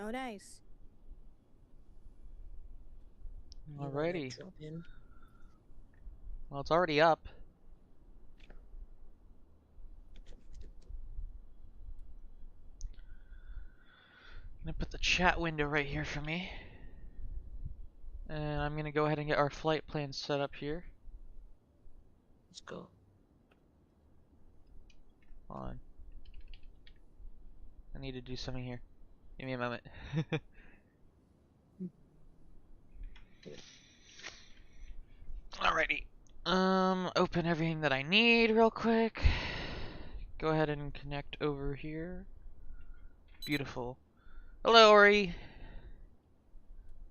Oh, nice. Alrighty. Drop in. Well, it's already up. I'm gonna put the chat window right here for me. And I'm gonna go ahead and get our flight plan set up here. Let's go. Hold on. I need to do something here. Give me a moment. Alrighty. Open everything that I need real quick. Go ahead and connect over here. Beautiful. Hello, Ori.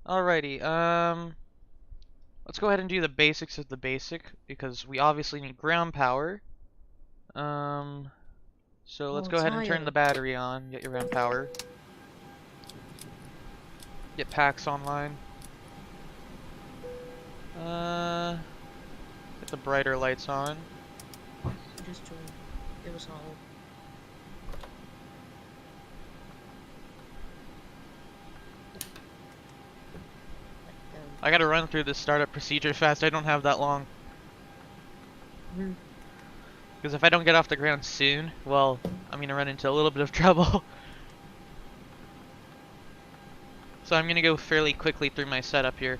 Alrighty, let's go ahead and do the basics of the basic, because we obviously need ground power. So let's go ahead and turn the battery on, get your ground power. Get packs online. Get the brighter lights on. Just join. It was all. I gotta run through this startup procedure fast, I don't have that long. Because if I don't get off the ground soon, well, I'm gonna run into a little bit of trouble. So I'm gonna go fairly quickly through my setup here.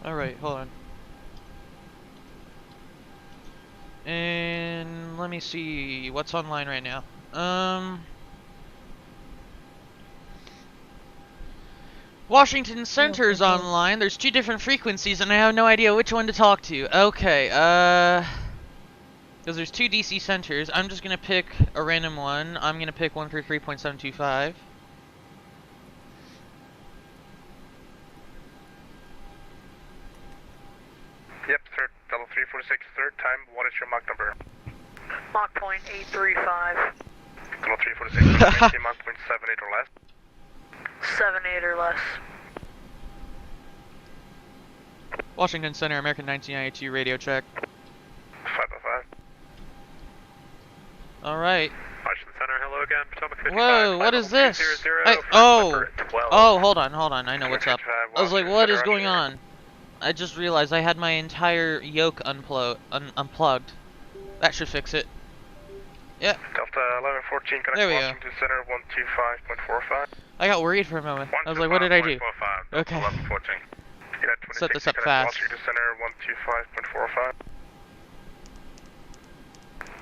Alright, hold on. And let me see what's online right now. Washington Center's online. There's 2 different frequencies and I have no idea which one to talk to. Okay, because there's 2 DC centers. I'm just gonna pick a random one. I'm gonna pick 133.725. Yep, sir. Double 346, third time. What is your Mach number? Mach point 835. Double 346, Mach point 78 or less. 78 or less. Washington Center, American 1992 radio check. 505. Alright. Washington Center, hello again. Potomac 55. Whoa, what is this? Hold on, I know what's up. I was like, what is going on? I just realized I had my entire yoke unplugged. That should fix it. Yeah. Delta 1114, connect There we go. Washington Center 125.45. I got worried for a moment. I was like, what did I do? Okay. 1114. Set this up fast. Washington Center 125.45.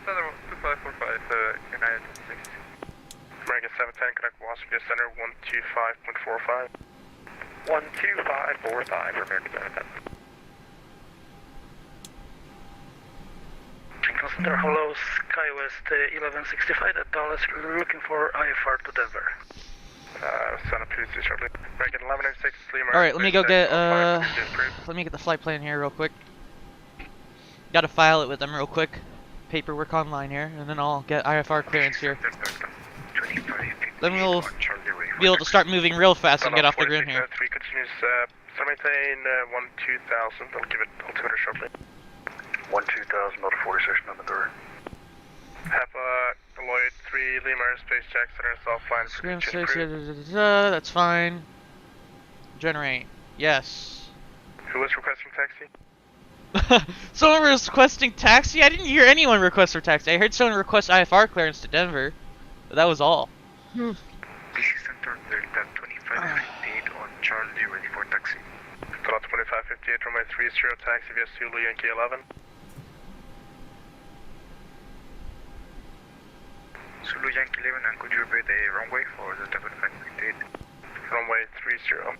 Center 2545, United 6. American 710, connect Washington Center 125.45. 12545 for American 710. Center, hello, SkyWest 1165 at Dallas, looking for IFR to Denver. Send up to shortly. American 1106, Lima. Alright, let me go get, let me get the flight plan here real quick. Gotta file it with them real quick. Paperwork online here, and then I'll get IFR clearance here. Then we'll be able to start moving real fast and get off the ground here. 3 continues, maintain 12000, I'll give it altimeter shortly. 12000, not 46 on the door. Have Lloyd 3 Lima Airspace Jack Center offline. Scram 6, that's fine. Generate. Yes. Who was requesting taxi? Someone was requesting taxi? I didn't hear anyone request for taxi. I heard someone request IFR clearance to Denver. But that was all. DC Center, Delta 2558 on Charlie, ready for taxi. Delta 2558, runway 30, taxi via Zulu Yankee 11. Zulu Yankee 11, and could you obey the runway for the Delta 2558? Runway 30.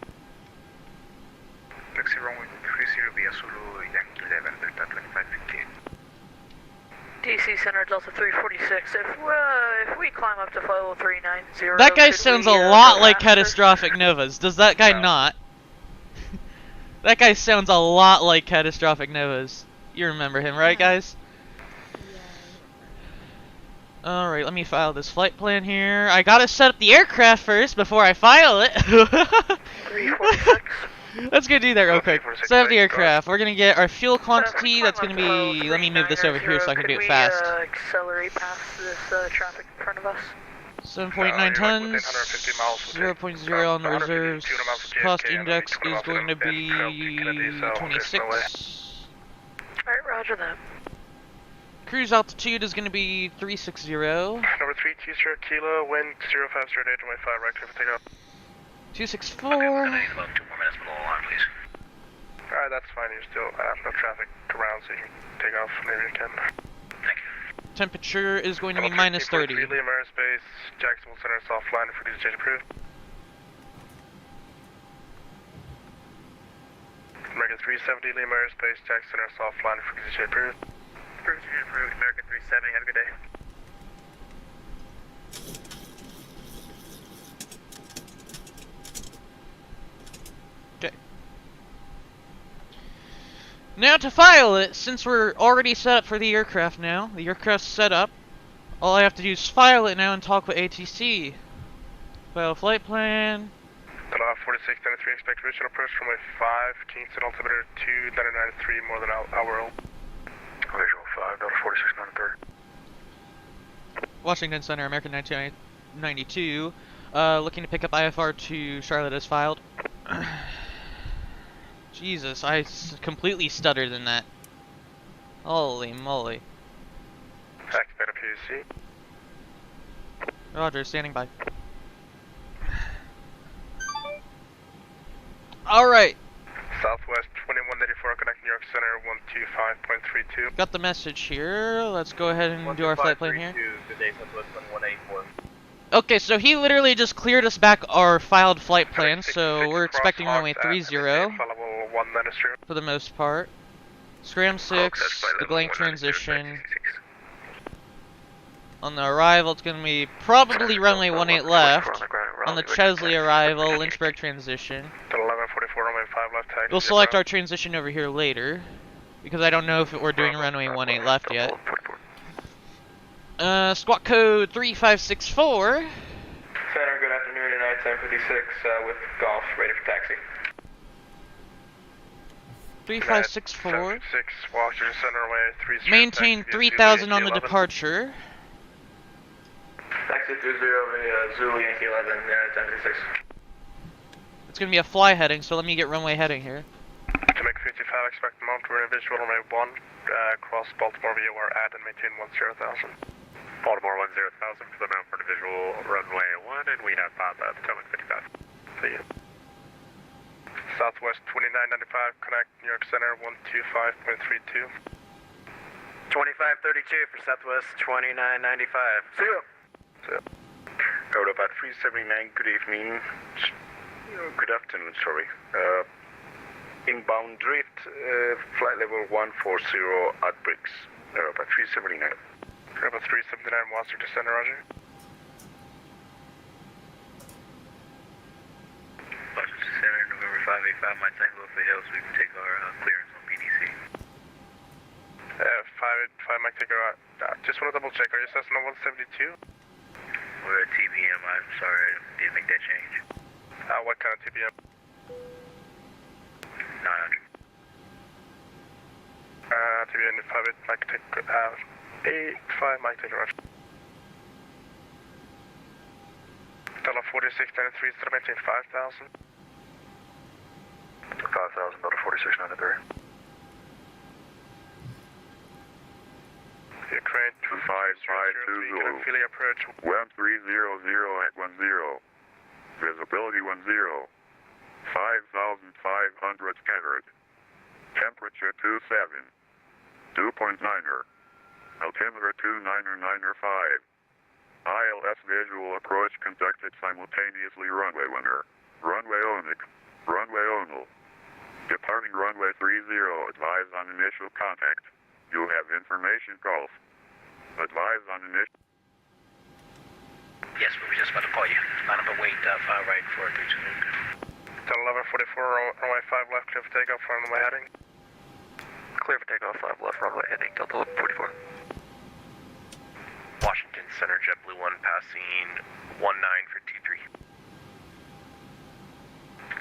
Taxi runway 30 via Zulu Yankee 11, Delta 2558. DC Center Delta 346. If we climb up to level 390, That guy sounds a lot like Catastrophic Novas. Does that guy not? That guy sounds a lot like Catastrophic Novas. You remember him, right, guys? Alright, let me file this flight plan here. I gotta set up the aircraft first before I file it. 346. Let's go do that real quick. 346 Set up the right, aircraft. We're gonna get our fuel If we quantity. climb That's up gonna to flow be. Let me move this over here so I can do it could fast. we accelerate past this traffic in front of us? 7.9 like tons. within 150 miles, we'll take 0.0 on the 150 reserves. 200 miles from Cost JFK, and index 20 is miles going to in Kennedy, be so there's no way. 26. Alright, roger that. Cruise altitude is going to be 360. Number 320 Kilo, wind 050 to 825, right, clear for takeoff. 264. About 2 more minutes below alarm, please. Alright, that's fine, you still have no traffic around, so you can take off whenever you can. Thank you. Temperature is going to be Level minus 30. 3 Liam Aerospace, Jacksonville Center, soft line, for these change approved. American 370 Liam Aerospace, Jackson Center, soft line, for these change approved. Approved, American 370, have a good day. Okay. Now to file it, since we're already set up for the aircraft now, the aircraft's set up, all I have to do is file it now and talk with ATC. File flight plan. Delta 4693, expect original approach from runway 5, Kingston altimeter 2993, more than hour old. Visual 5, Delta 4693. Washington Center, American 1992. Looking to pick up IFR to Charlotte as filed. Jesus, I completely stuttered in that. Holy moly. Activate a PUC. Roger, standing by. Alright, Southwest 2184, connect New York Center 125.32. got the message here. Let's go ahead and do our flight plan here. Good day, Southwest 2184. Okay, so he literally just cleared us back our filed flight plan, so 666 we're expecting runway crosswalks 30 at level 1 ministry. for the most part. Scram 6, the Glank transition. On the arrival, it's going to be probably runway 18 left. On the Chesley arrival, Lynchburg transition. To 1144, runway 5 left taxi. We'll select our transition over here later, because I don't know if we're doing runway 18 left yet. Squawk code 3564. Center, good afternoon, United 1056 with Golf, ready for taxi. 3564. 6 Washington Center, runway 30. Maintain 3000 on the departure. Taxi 20 Zulu Yankee 11, United 1056. It's going to be a fly heading, so let me get runway heading here. To make 55, expect the moment to run visual runway 1, cross Baltimore VOR at and maintain 10,000. Baltimore 10,000 for the mount for the visual runway 1, and we have Potomac 55. See you. Southwest 2995, connect New York Center 125.32. 2532 for Southwest 2995. See you. Code about 379, good evening. Good afternoon, sorry. Inbound drift, flight level 140 at Briggs. About 379. About 379 Washington Center, roger. Washington Center, November 585, my tango for hills, we can take our clearance on PDC. 5 might take a, just want to double check, are you Cessna 172? We're at TBM, I'm sorry, I didn't make that change. What kind of TBM? 900. TBM 5 might take, 5 might take a rush. Delta 4693, still maintain 5,000. 5,000, Delta 4693. Ukraine 2552 Philly approach 1300 at 10. Visibility 10. 5,500 scattered. Temperature 27. 2.9er. Altimeter 29995. ILS visual approach conducted simultaneously runway winner. Runway ONIC. Runway ONL. Departing runway 30. Advise on initial contact. You have information, Golf. Advise on initial. Yes, we were just about to call you. Line up and wait, fire right for 320. Delta 1144, runway 5 left, clear for takeoff, runway heading. Clear for takeoff, 5 left, runway heading, Delta 44. Washington Center, JetBlue 1 passing 19 for T3.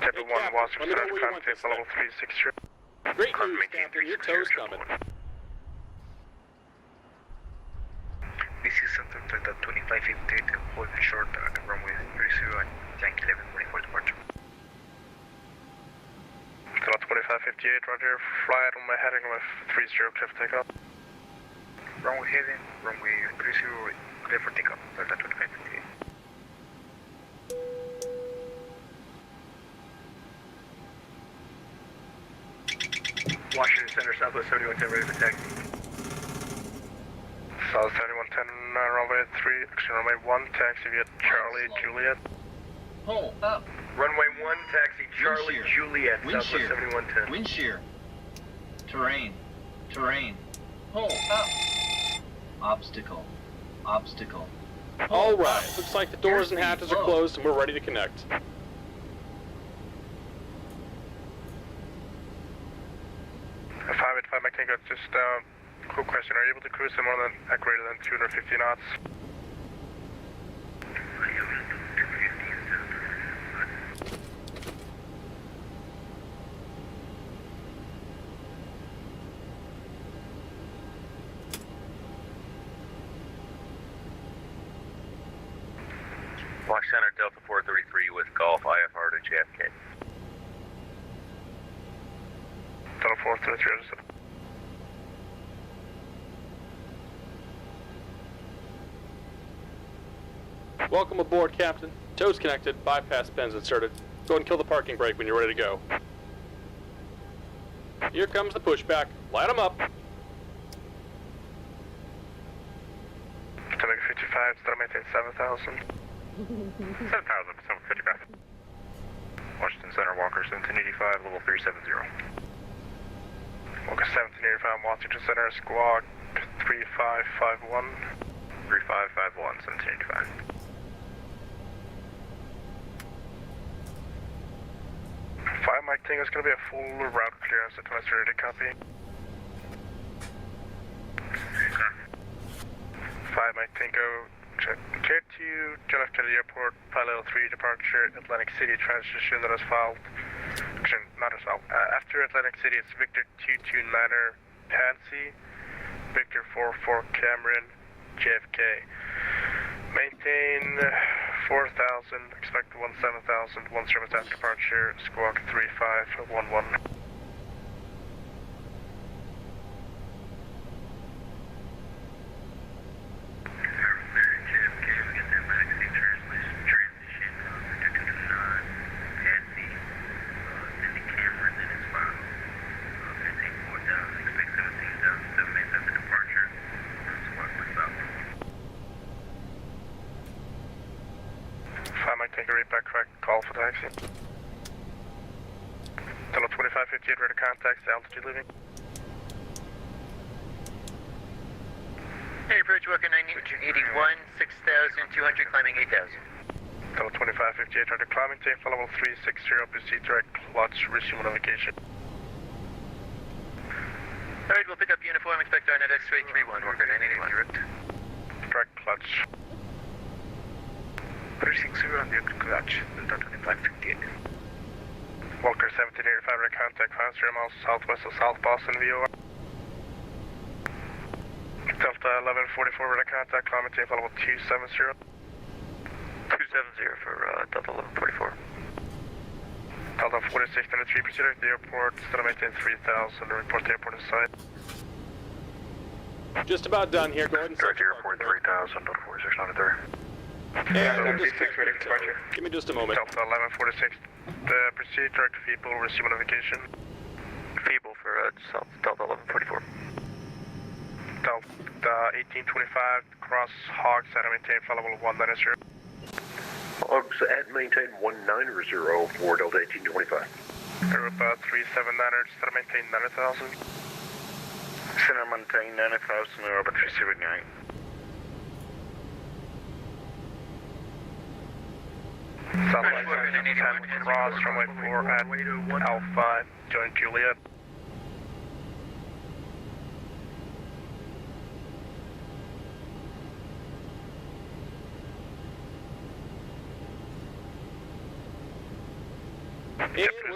Everyone was center climb tape level 360. Great news, Captain. Your toe's coming. This is Center Delta 2558, hold short runway 30 and tank 1144 departure. Delta 2558, roger, fly out on my heading with 30, clear for takeoff. Runway heading, runway 30, clear for takeoff, Delta 2558. Washington Center, Southwest 7110, ready for taxi. South 7110, runway 3, runway 1, taxi via Charlie, Juliet. Pull up. Runway 1, taxi Charlie, Wind shear. Juliet, Wind Southwest shear. 7110. Wind shear. Terrain. Terrain. Pull up. Obstacle. Obstacle. All right. Looks like the doors and hatches are closed, and we're ready to connect. Five my tango, just quick question. Are you able to cruise at more than greater than 250 knots? Watch Center Delta 433 with Golf IFR to JFK. Delta 433, Welcome aboard, Captain. Toes connected, bypass pins inserted. Go ahead and kill the parking brake when you're ready to go. Here comes the pushback. Light them up. Stomach 55, still maintain 7,000. 7,755. Washington Center, Walker 1785, level 370. Walker 1785, Washington Center, squawk 3551. 3551, 1785. Five Mike Tango is going to be a full route clearance at West ready to copy. 5 Mike Tango, clear to John F. Kennedy Airport, Pilot 3 departure, Atlantic City transition that is filed. Actually, not as filed. After Atlantic City, it's Victor 229er Pansy, Victor 44 Cameron, JFK. Maintain 4,000, expect 17,000, 1 service after departure, squawk 3511. Take a read back, correct, call for taxi. Delta 2558, ready to contact, altitude leaving. Hey, approach Walker 981, 6,200, climbing 8,000. Delta 2558, ready to climbing, take for level 360, proceed direct clutch, resume navigation. Alright, we'll pick up uniform, expect RNet X-ray 31, Walker 981, direct. Direct clutch. 360 on the clutch, Delta 2558. Walker 1785, ready to contact, 5 miles southwest of South Boston, VOR. Delta 1144, ready to contact, climbing, take for level 270. 270 for Delta 1144. Delta 4693, proceed at the airport, still maintain 3,000, report the airport in sight. Just about done here. Go ahead and Direct airport 3,000, Delta 4693. And just ready for departure. give me just a moment. Delta 1146, proceed direct feeble, resume notification. Feeble for Delta 1144. Delta 1825, cross Hogs at maintain flight level 190. Hogs at maintain 190 for Delta 1825. Aruba 379er, set maintain 90,000. Center maintain 90,000, Aruba 379. Southwest 10 cross, runway 4 at Alpha, join Juliet.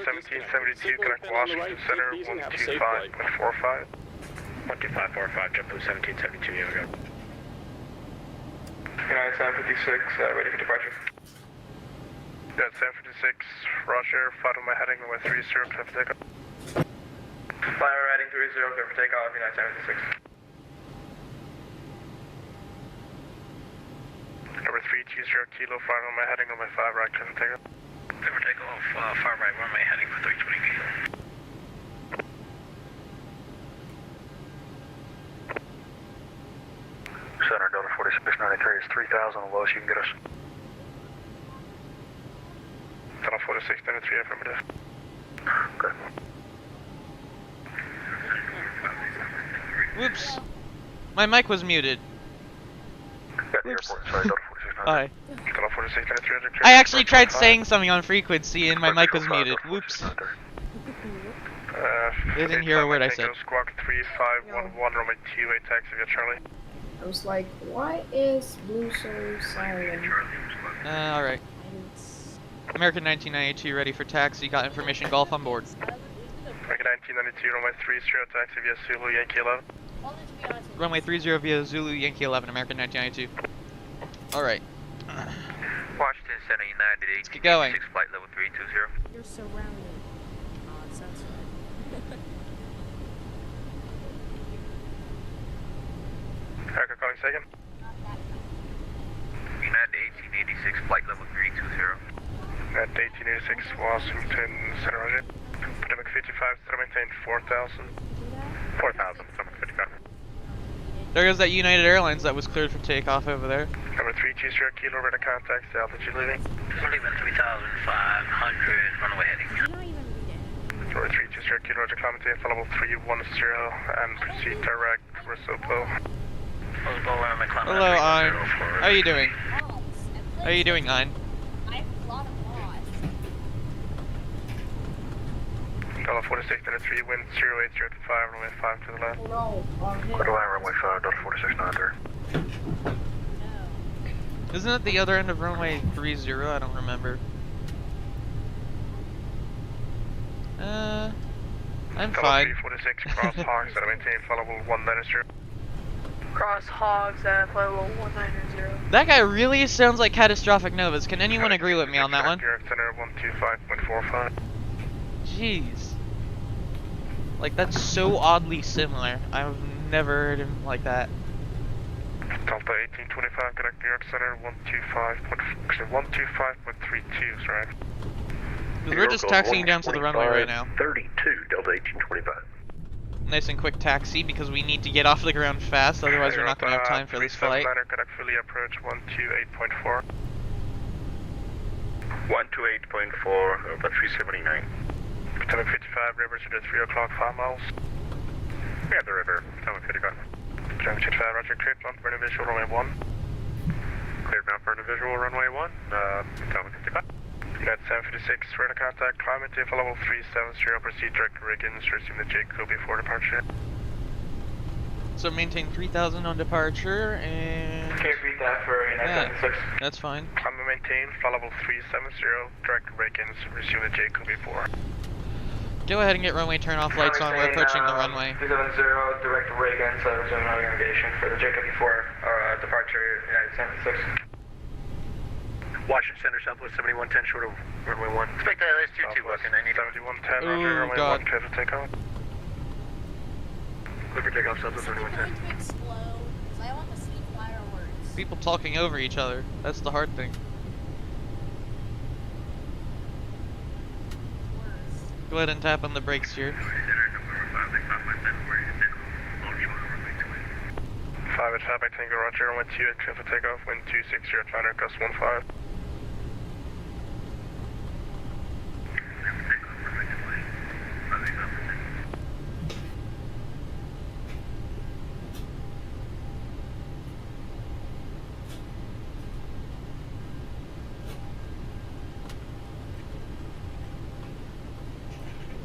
1772, connect Washington Center, 125.45. 12545, JetBlue 1772, here we go. United 756, ready for departure. Yeah, 756, Roger, follow my heading, runway 30, clear for takeoff. Flyer heading 30, clear for takeoff, United 756. Number 320 Kilo, follow my heading, runway 5 right, clear for takeoff. Clear for takeoff, far right, runway heading for 320 Kilo. Center Delta 4693 is 3,000 the lowest you can get us. Delta 4693, affirmative. Okay. Whoops. My mic was muted. Got the Oops. airport, sorry, Delta 4693. Hi. Delta 4693, I actually tried saying something on frequency and my mic was muted. Whoops. They didn't hear a word I said. Squawk 3511, runway 28, taxi via Charlie. I was like, why is Blue so silent? Alright. American 1992 ready for taxi, got information, Golf on board. American 1992, runway 30, taxi via Zulu, Yankee 11. Runway 30 via Zulu, Yankee 11, American 1992. Alright. Washington Center, United 1886, Let's get going. flight level 320. You're surrounded. Oh, it sounds right. America calling second. United 1886, flight level 320. At 1886, Washington Center, Roger. Potomac 55, still maintain 4,000. 4,000, Potomac 55. There goes that United Airlines that was cleared for takeoff over there. Number 320 Kilo, ready to contact, the altitude leaving. We're leaving 3,500, runway heading. Number 320 Kilo, ready to climb to level 310 and proceed direct for Sopo. Hello, Ein. How are you doing? How are you doing, Ein? Delta 4693, wind 08025, runway 5 to the left. No, Clear to line, runway 5, Delta 4693. Isn't it the other end of runway 30? I don't remember. I'm fine. 346, cross Hogs, that I maintain flight level 190. Cross Hogs at flight level 190. That guy really sounds like Catastrophic Novas. Can anyone agree with me on that one? Center 125.45. Jeez. Like, that's so oddly similar. I've never heard him like that. Delta 1825, connect New York Center 125.32, right? Because we're just taxiing down to the runway right now. 32, Delta 1825. Nice and quick taxi because we need to get off the ground fast, otherwise we're not going to have time for this flight. Connect fully approach 128.4. 128.4, about 379. Potomac 55, river to the 3 o'clock, 5 miles. We have the river, Potomac 55. Potomac 55, roger, cleared, mount for an visual, runway 1. Cleared mount for an visual, runway 1, Potomac 55. United 756, radar contact, climate for level 370, proceed direct to Riggins, resume the Jacob before departure. So maintain 3,000 on departure, and... Can't read that for United 756. That's fine. Climate maintain, flight level 370, direct to Riggins, resume the Jacob before. Go ahead and get runway turn-off lights on, we're approaching the runway. 370, direct to Riggins, resume navigation for the Jacob before departure, United 756. Washington Center, Southwest 7110, short of runway 1. Expect that there's 22 working, I need 7110, Ooh, roger, runway God. 1, clear for takeoff. Clear for takeoff, Southwest 7110. People talking over each other, that's the hard thing. Go ahead and tap on the brakes here. 5 at 5 by Tango, roger, runway 2 clear for takeoff, wind 260, Atlanta, gust 15.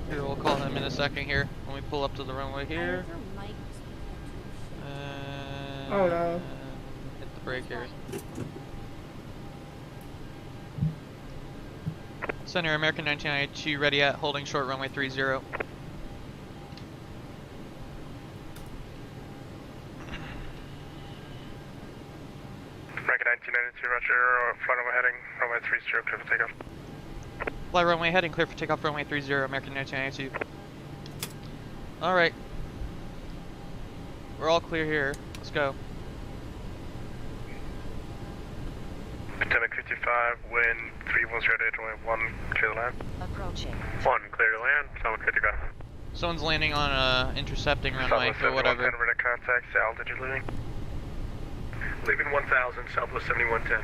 Here, we'll call him in a second here, when we pull up to the runway here. Oh no. Hit the brake here. Center, American 1992, ready at holding short runway 30. American 1992, roger. Flight runway heading, runway 30, clear for takeoff. Fly runway heading, clear for takeoff, runway 30, American 1992. Alright. We're all clear here. Let's go. Potomac 55, wind 310, runway 1, clear the land. Approaching. 1, clear to land, Potomac 55. Someone's landing on intercepting runway or whatever. Radar contact, altitude leaving. Leaving 1000, southwest 7110.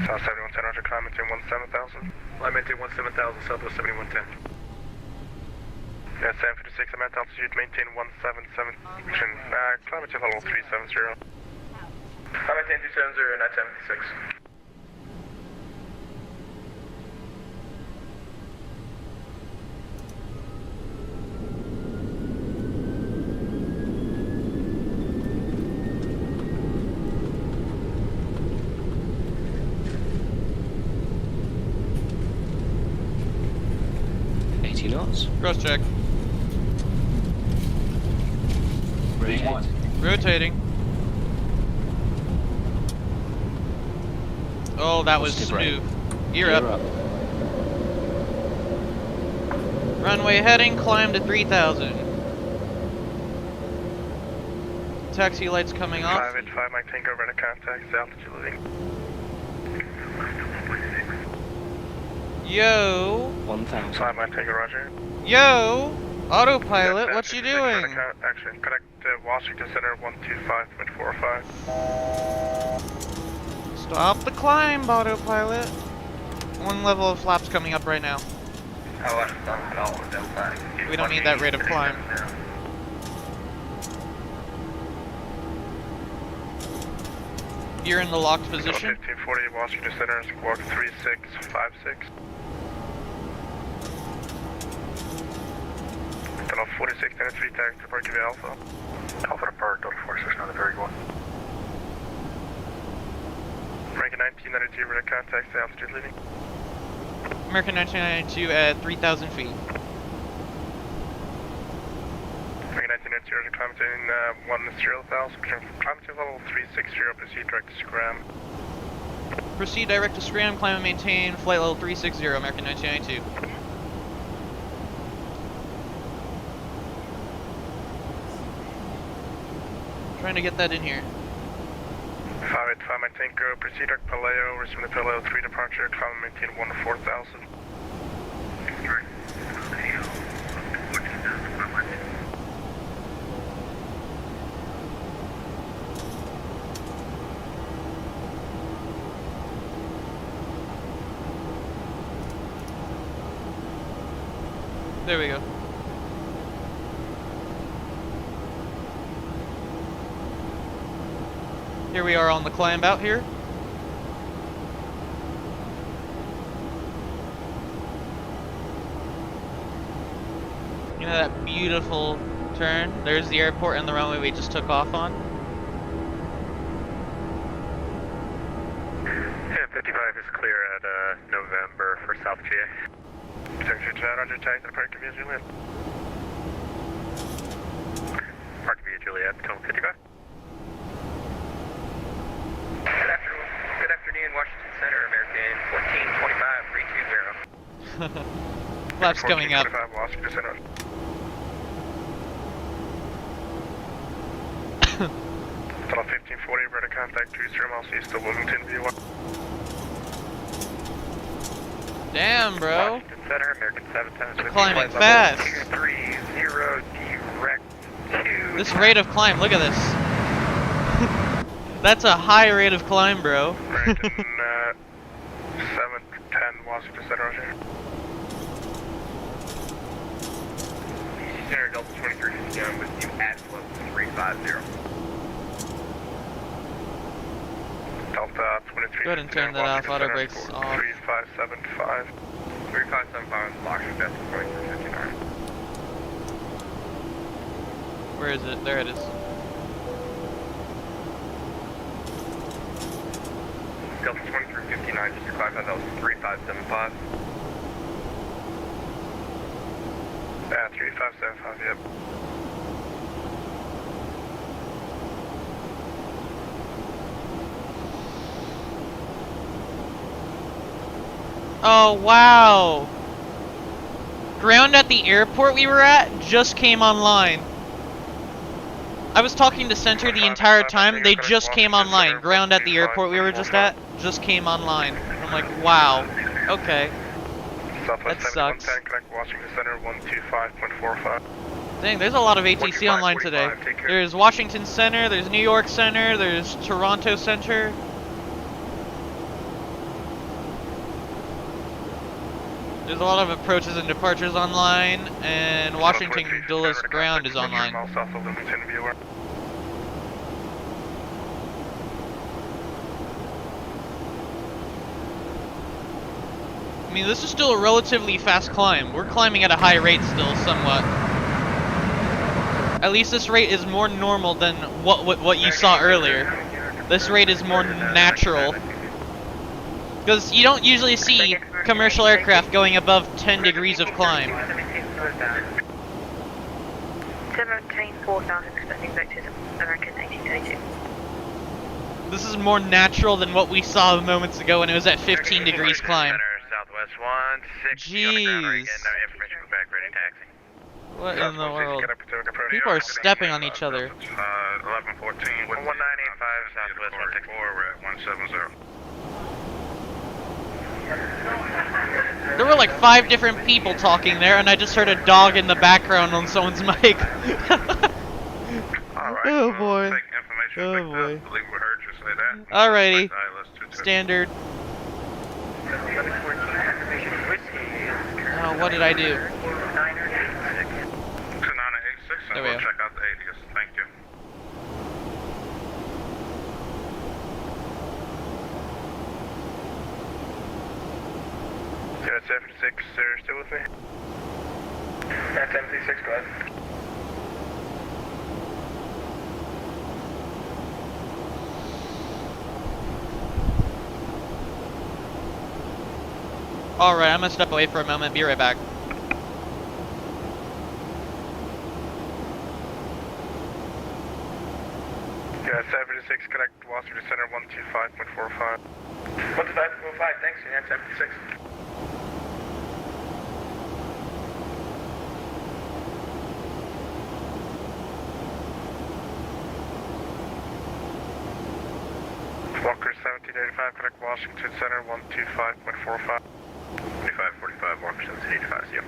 South 7110, roger, climb maintain 17,000. Climb maintain 17,000, southwest 7110. Yeah, 756, I'm at altitude, maintain 177. Climb maintain level 370. Climb maintain 270, night 756. Cross check. Ready. Rotating. Oh, that was smooth. Gear up. Runway heading, climb to 3000. Taxi lights coming off. 585, Mike Tango, radar contact, altitude leaving. Yo. 1000. 5 Mike Tango, roger. Yo. Autopilot, what you doing? Action, connect Washington Center 125.45. Stop the climb, autopilot. One level of flaps coming up right now. We don't need that rate of climb. You're in the locked position. 1540 Washington Center, squawk 3656. Tunnel 46 and 3 tags to Park Alpha. Alpha to Park, Delta 46, another very good one. American 1992, radar contact, altitude leaving. American 1992 at 3,000 feet. American 1992, radar contact 10,000, climb to level 360, proceed direct to Scram. Proceed direct to Scram, climb and maintain flight level 360, American 1992. Trying to get that in here. 585, maintain go, proceed direct Paleo, resume the Paleo 3 departure, climb and maintain 1 to 4,000. There we go. Here we are on the climb out here. You know that beautiful turn? There's the airport and the runway we just took off on. Yeah, 55 is clear at November for South GA. Secretary Chad, roger, tag to the Park Via Juliet. Park Via Juliet, Potomac 55. Good afternoon, Washington Center, American 1425, 320. Flaps coming up. Washington Center. Tunnel 1540, radar contact 20 miles east of Wilmington, V1. Damn, bro. Washington Center, American 710. Climbing fast. 230, direct to... This rate of climb, look at this. That's a high rate of climb, bro. American 710, Washington Center, roger. DC Center, Delta 23 is down with you at float 350. Delta 23. Go ahead and turn that off, auto brakes off. 3575. 3575 is locked at Delta 2359. Where is it? There it is. Delta 2359, just to clarify, that was 3575. 3575, yep. Oh, wow. Ground at the airport we were at just came online. I was talking to Center the entire time. They just came online. Ground at the airport we were just at just came online. I'm like, wow. Okay. That sucks. Connect Washington Center 125.45. Dang, there's a lot of ATC online today. There's Washington Center, there's New York Center, there's Toronto Center. There's a lot of approaches and departures online, and Washington Dulles Ground is online. I mean, this is still a relatively fast climb. We're climbing at a high rate still, somewhat. At least this rate is more normal than what you saw earlier. This rate is more natural. Because you don't usually see commercial aircraft going above 10 degrees of climb. 17,4000 expecting vectors American 1832. This is more natural than what we saw moments ago when it was at 15 degrees climb. Southwest 160 on the ground again, no information from back, ready taxi. What in the world? People are stepping on each other. 1114, 1985, Southwest 164, we're at 170. There were like 5 different people talking there, and I just heard a dog in the background on someone's mic. Oh boy. Oh boy. Alrighty. Standard. Oh, what did I do? There we go. Check out the alias. Thank you. Yeah, 76, they're still with me? Yeah, 76, go ahead. Alright, I'm gonna step away for a moment, be right back. Yeah, 76, connect Washington Center 125.45. 125.45, thanks, yeah, 76. Walker 1785, connect Washington Center 125.45. 2545, Walker 1785, see you.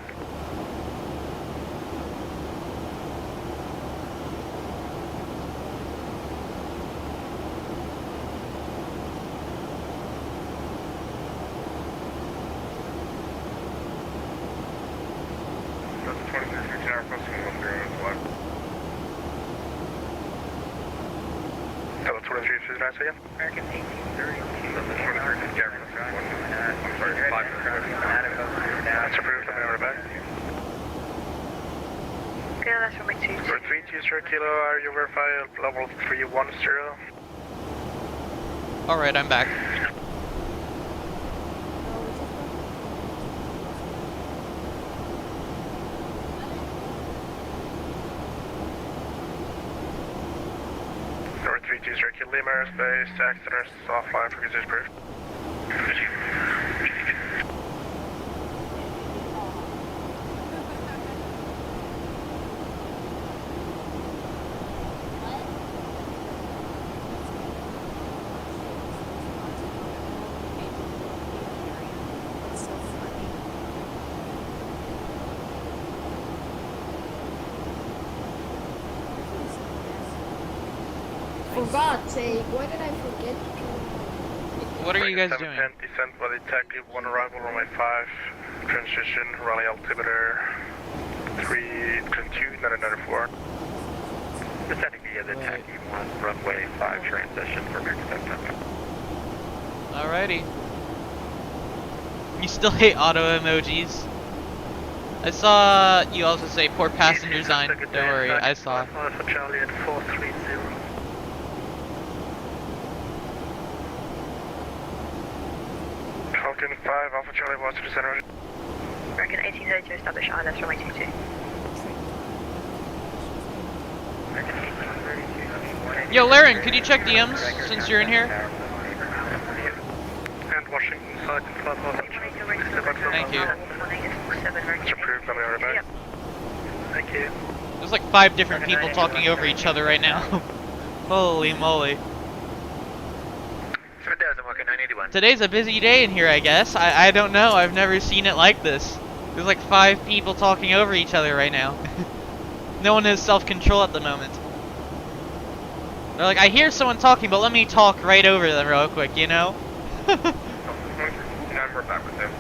Hello, 2359 again. American 1832. I'm sorry, 5. That's approved, let me know back. Yeah, that's from my 2. For 320 Kilo, are you verified level 310? Alright, I'm back. Number 320 Kilo, Lima Aerospace, accident is offline for users approved. For God's sake, why did I forget to? What are you guys doing? Descent by detective, 1 arrival, runway 5, transition, runway altimeter 322, 994. Descending via the taxi 1, runway 5, transition for American 7. Alrighty. You still hate auto emojis. I saw you also say poor passenger design. Don't worry, I saw. For Charlie at 430. Falcon 5, Alpha Charlie, Washington Center. American 1832, establish ILS from 822. Yo, Laren, could you check DMs since you're in here? And Washington side, Thank you. It's approved, let me know right back. Thank you. There's like 5 different people talking over each other right now. Holy moly. 7000, walking 981. Today's a busy day in here, I guess. I don't know. I've never seen it like this. There's like 5 people talking over each other right now. No one has self-control at the moment. They're like, I hear someone talking, but let me talk right over them real quick, you know? We're back with them.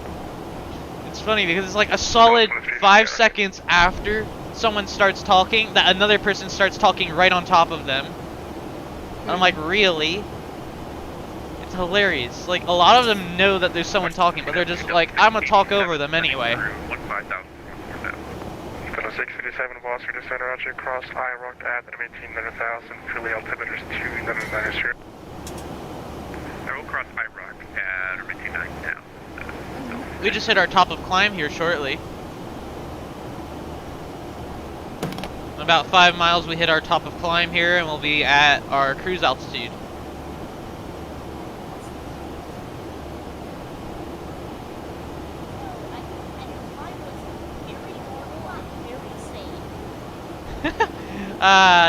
It's funny because it's like a solid 5 seconds after someone starts talking that another person starts talking right on top of them. And I'm like, really? It's hilarious. Like, a lot of them know that there's someone talking, but they're just like, I'm gonna talk over them anyway. 657 Boston to center Roger across I rocked at 18,000, fully altimeters 2990. I will cross I rock at 18,000. We just hit our top of climb here shortly. In about 5 miles we hit our top of climb here and we'll be at our cruise altitude.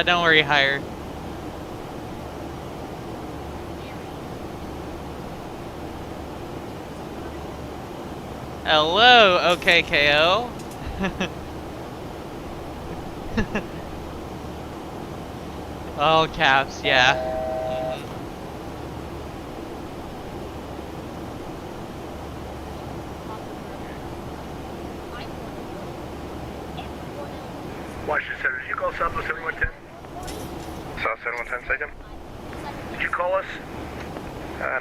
Don't worry, higher. Hello, OKKO. All caps, yeah. Washington Center, did you call Southwest 7110? South 7110, second. Did you call us?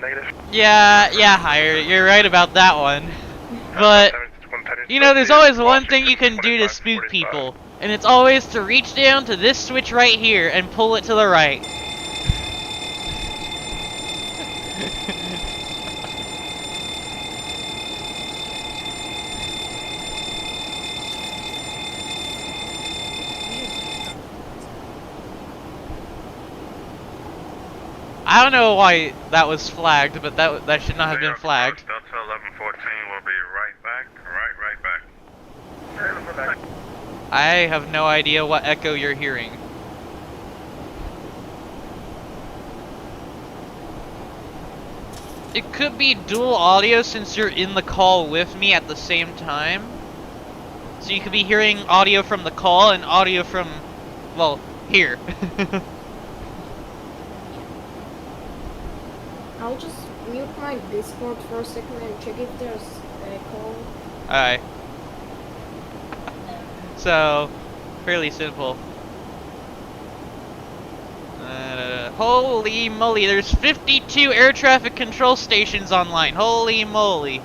Negative. Yeah, higher. You're right about that one. But, you know, there's always one thing you can do to spook people. And it's always to reach down to this switch right here and pull it to the right. I don't know why that was flagged, but that should not have been flagged. Delta 1114 will be right back. Right back. I have no idea what echo you're hearing. It could be dual audio since you're in the call with me at the same time. So you could be hearing audio from the call and audio from, well, here. I'll just mute my Discord for a second and check if there's a call. Alright. So, fairly simple. Holy moly, there's 52 air traffic control stations online. Holy moly.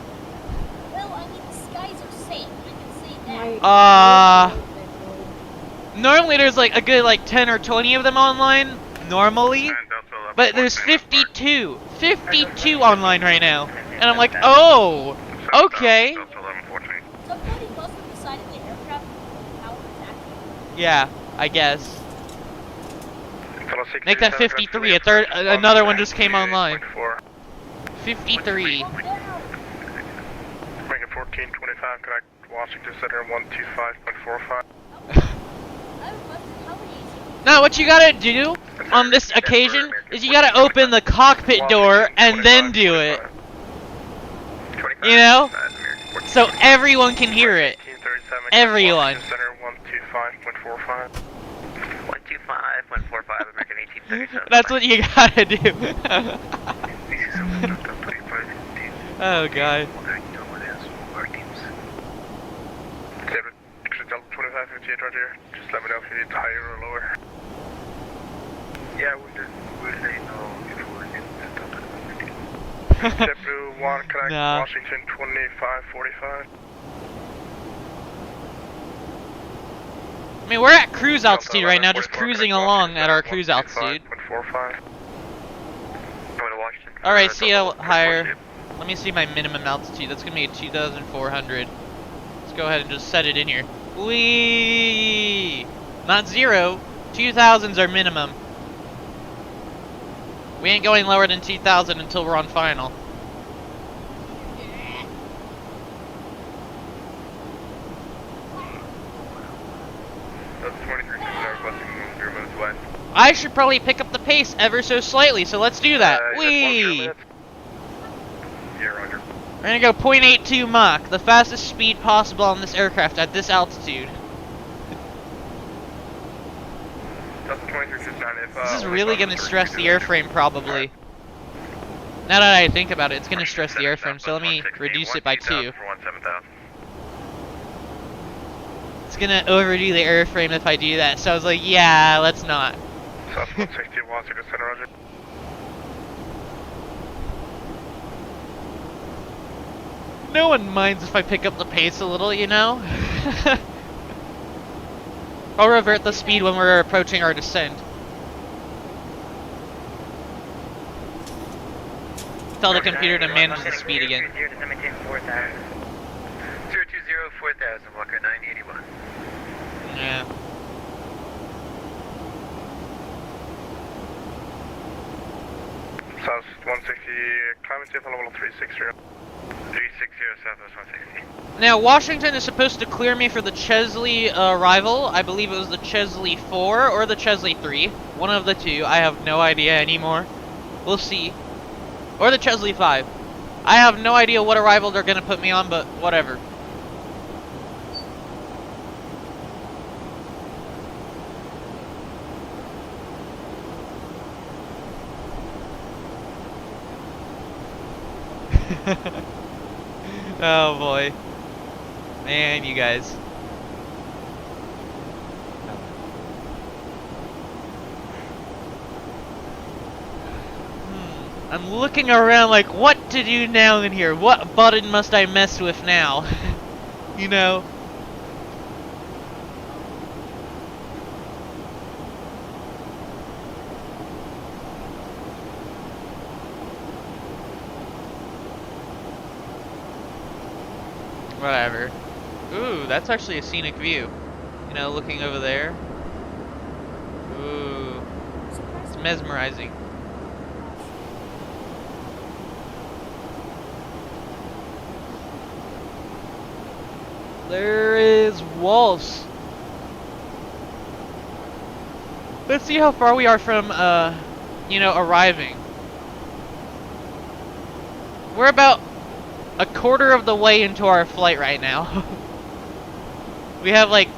Well, I mean, the skies are safe. I can say that. Normally there's like a good like 10 or 20 of them online. Normally. But there's 52. 52 online right now. And I'm like, oh, okay. Somebody must have decided the aircraft was power attack. Yeah, I guess. Make that 53. A third, another one just came online. 53. Make it 1425, connect Washington Center 125.45. Now what you gotta do on this occasion is you gotta open the cockpit door and then do it. You know? So everyone can hear it. Everyone. Center 125.45. 125.45, American 1837. That's what you gotta do. Oh god. Delta 2558 right here. Just let me know if you need higher or lower. Yeah, we'll let you know if we're in the Delta 50. JetBlue 1, connect Nah. Washington 2545. I mean, we're at cruise altitude right now, just cruising along at our cruise altitude. Alright, see you higher. Let me see my minimum altitude. That's gonna be 2,400. Let's go ahead and just set it in here. Whee! Not 0. 2,000's our minimum. We ain't going lower than 2,000 until we're on final. That's 23 requesting your moves west. I should probably pick up the pace ever so slightly, so let's do that. Whee! Yeah, roger. We're gonna go 0.82 Mach, the fastest speed possible on this aircraft at this altitude. That's 2369. This is really gonna stress the airframe, probably. Now that I think about it, it's gonna stress the airframe, so let me reduce it by 2. It's gonna overdo the airframe if I do that, so I was like, yeah, let's not. South 160, 160, roger. No one minds if I pick up the pace a little, you know? I'll revert the speed when we're approaching our descent. Tell the computer to manage the speed again. 020, 4000, Walker 981. Yeah. South 160, climbing safe on level 360. 360, Southwest 160. Now, Washington is supposed to clear me for the Chesley arrival. I believe it was the Chesley 4 or the Chesley 3. One of the two. I have no idea anymore. We'll see. Or the Chesley 5. I have no idea what arrival they're going to put me on, but whatever. Oh boy. Man, you guys. I'm looking around like, what to do now in here? What button must I mess with now? You know? Whatever. Ooh, that's actually a scenic view. You know, looking over there. Ooh. It's mesmerizing. There is Waltz. Let's see how far we are from, you know, arriving. We're about a quarter of the way into our flight right now. We have like...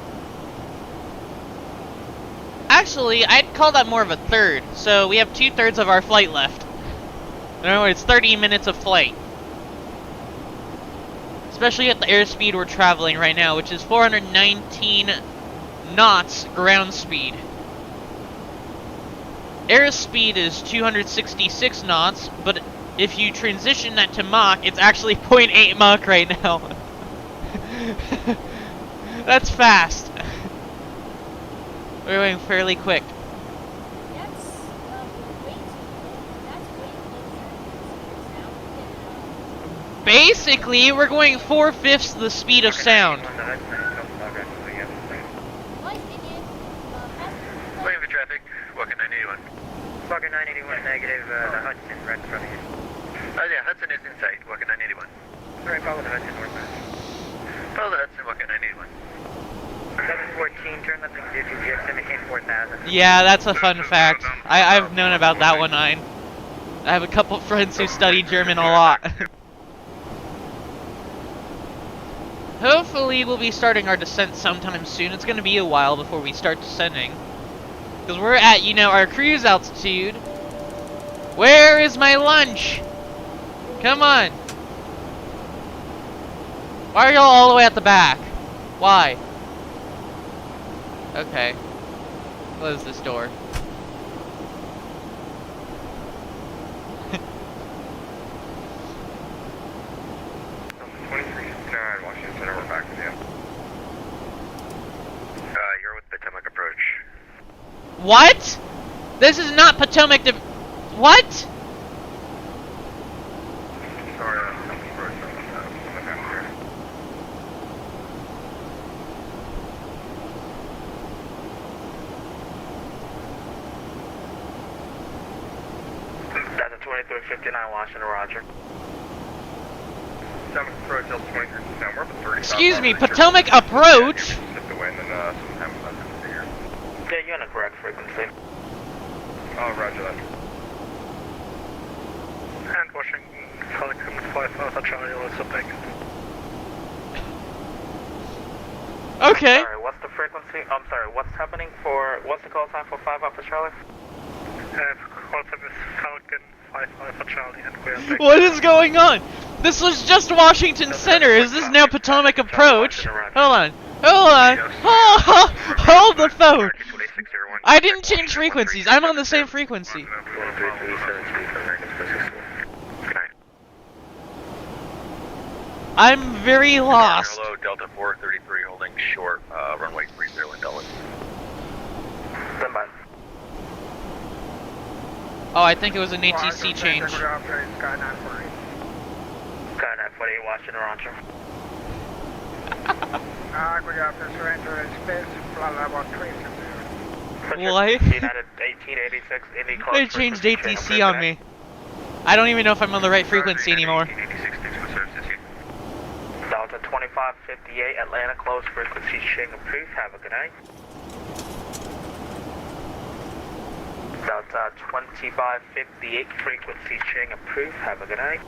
Actually, I'd call that more of a third. So we have 2/3 of our flight left. In other words, 30 minutes of flight. Especially at the airspeed we're traveling right now, which is 419 knots ground speed. Airspeed is 266 knots, but if you transition that to Mach, it's actually 0.8 Mach right now. That's fast. We're going fairly quick. Basically, we're going 4/5 the speed of sound. Waiting for traffic, Walker 981. Walker 981 negative, the Hudson right in front of you. Oh yeah, Hudson is in sight, Walker 981. Alright, follow the Hudson northbound. Follow the Hudson, Walker 981. 714, turn left and GX indicating 4000. Yeah, that's a fun fact. I've known about that one, I have a couple friends who study German a lot. Hopefully we'll be starting our descent sometime soon. It's going to be a while before we start descending. Because we're at, you know, our cruise altitude. Where is my lunch? Come on. Why are y'all all the way at the back? Why? Okay. Close this door. 2359, Washington Center, we're back with you. You're with Potomac approach. What? This is not Potomac to... What? Sorry, approach on the map here. 2359 Washington, roger. Potomac approach Delta 23 now, we're up at 30. Excuse me, Potomac approach? Yeah, you're on the correct frequency. Oh, roger that. And Washington, Pelican 55 Charlie, what's up, Bacon? Okay. Sorry, what's the frequency? I'm sorry, what's happening for, what's the call sign for 5 Alpha Charlie? Call sign is Pelican 55 Charlie, and we're Bacon. What is going on? This was just Washington Center. Is this now Potomac approach? Hold on. Hold on. Hold the phone. I didn't change frequencies. I'm on the same frequency. I'm very lost. Hello, Delta 433 holding short, runway 30 in Dulles. Stand by. Oh, I think it was an ATC change. Sky 948 Washington, roger. What? United 1886, Indy close. They changed ATC on me. I don't even know if I'm on the right frequency anymore. Delta 2558, Atlanta close, frequency change approved. Have a good night. Delta 2558, frequency change approved. Have a good night.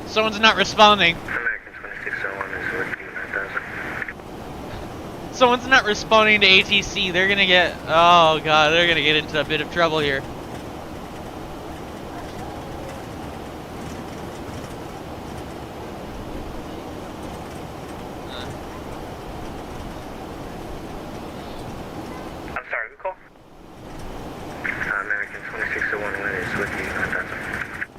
Someone's not responding. American 2601 is with you, 9000. Someone's not responding to ATC. They're gonna get. Oh god, they're gonna get into a bit of trouble here. I'm sorry, who called? American 2601 is with you, 9000.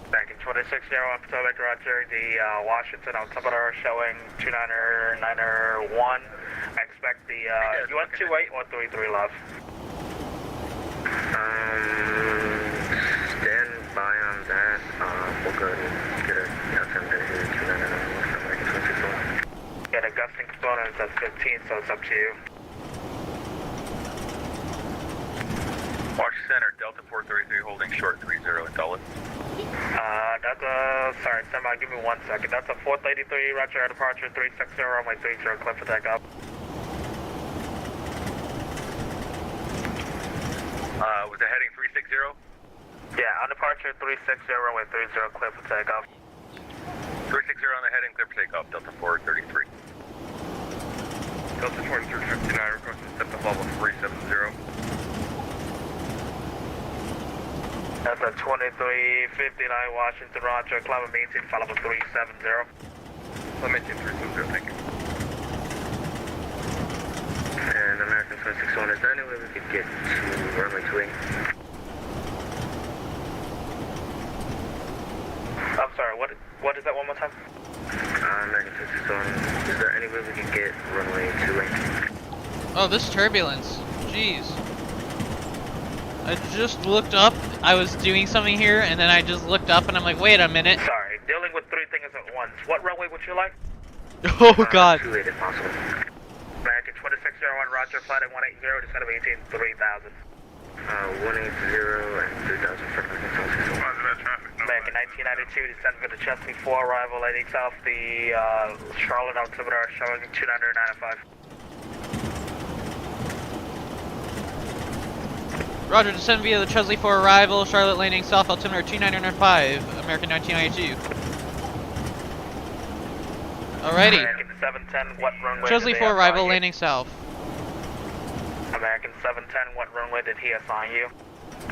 Back in 2601 Potomac, roger. The Washington altimeter showing 29901. I expect the, you want 28 or 33 left? Stand by on that. We'll go ahead and get a altimeter here, 29901 from American 2601. Yeah, the gusting components at 15, so it's up to you. Watch Center, Delta 433 holding short 30 in Dulles. That's sorry, stand by, give me 1 second. That's a 433, roger, our departure 360, runway 30, clear for takeoff. Was it heading 360? Yeah, on departure 360, runway 30, clear for takeoff. 360 on the heading, clear for takeoff, Delta 433. Delta 2359, requesting step to level 370. That's a 2359 Washington, roger, climb and maintain, follow 370. I'll maintain 370, thank you. And American 261, is there any way we could get to runway 28? I'm sorry, what is that one more time? American 261, is there any way we could get runway 28? Oh, this turbulence. Jeez. I just looked up. I was doing something here, and then I just looked up, and I'm like, wait a minute. Sorry, dealing with 3 things at once. What runway would you like? Oh god. 28 if possible. American 2601, roger, flight at 180, descend to maintain 3000. 180 and 3000 for American 261. American 1992, descend for the Chesney 4, arrival heading south, the Charlotte altimeter showing 295. Roger, descend via the Chesley 4 arrival, Charlotte landing south, altimeter 2995, American 1992. Alrighty. American 710, what runway? Chesley 4 arrival, landing south. American 710, what runway did he assign you?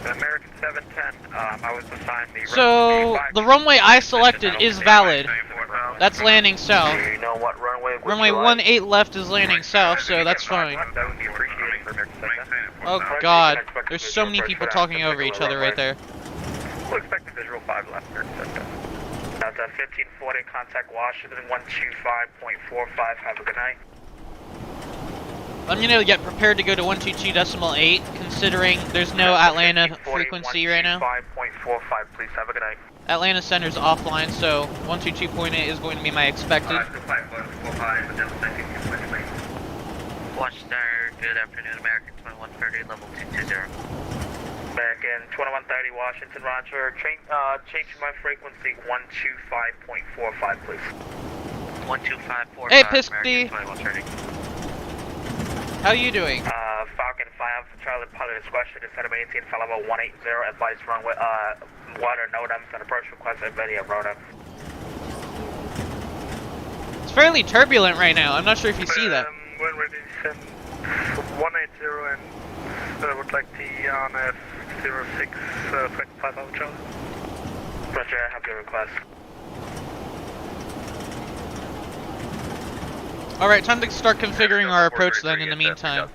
American 710, I was assigned the So, the runway I selected is valid. That's landing south. Do you know what runway would Runway you like? 18 left is landing south, so that's fine. That would be appreciated for American 710. Oh god, there's so many people talking over each other right there. We'll expect a visual 5 left, American 710. That's a 1540, contact Washington 125.45, have a good night. I'm gonna get prepared to go to 122.8, considering there's no Atlanta frequency right now. 125.45, please have a good night. Atlanta Center's offline, so 122.8 is going to be my expected. Watch Center, good afternoon, American 2130, level 220. Back in 2130 Washington, roger. Change my frequency 125.45, please. 125.45. Hey, Pisky. How you doing? Falcon 5 for Charlie Pilot discretion, descend of 18, follow 180, advice runway, water NOTAMs and approach request at video ROTAM. It's fairly turbulent right now. I'm not sure if you see that. When ready, descend 180 and would like the on F06 25 out Charlie. Roger, I have your request. Alright, time to start configuring our approach then in the meantime.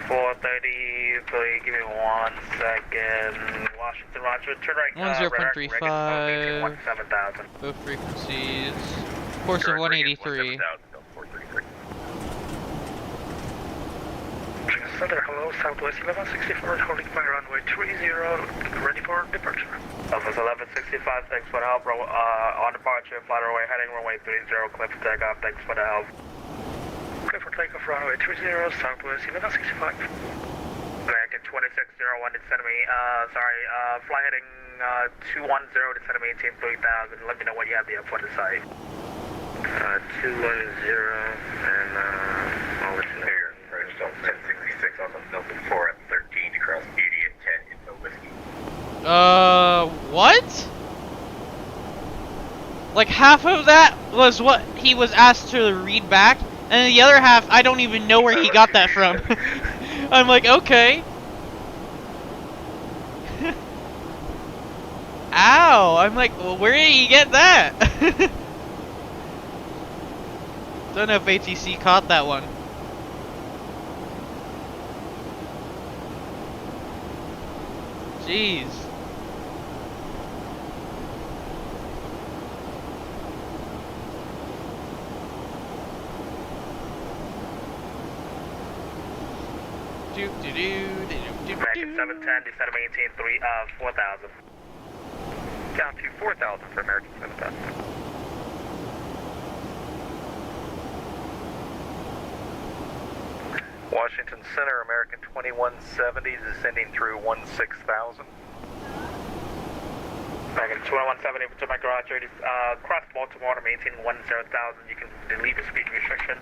433, give me 1 second. Washington, roger. Turn right, 10.35. 17,000. Both frequencies. Course of 183. Center, hello, Southwest 1164, holding fire runway 30, ready for departure. Southwest 1165, thanks for the help. On departure, flight runway heading runway 30, clear for takeoff, thanks for the help. Clear for takeoff, runway 30, Southwest 1165. American 2601, descend me, fly heading 210, descend me 18,3000. Let me know when you have the airport in sight. 210, and I'll let you know. 1066 on the Milton 4 at 13 to cross Beauty at 10 info whiskey. What? Like half of that was what he was asked to read back, and the other half, I don't even know where he got that from. I'm like, okay. Ow! I'm like, well, where did he get that? Don't know if ATC caught that one. Jeez. American 710, descend of 18, 4,000. Down to 4,000 for American 710. Washington Center, American 2170, descending through 16,000. American 2170 to my garage, cross Baltimore, maintain 10,000. You can delete the speed restriction.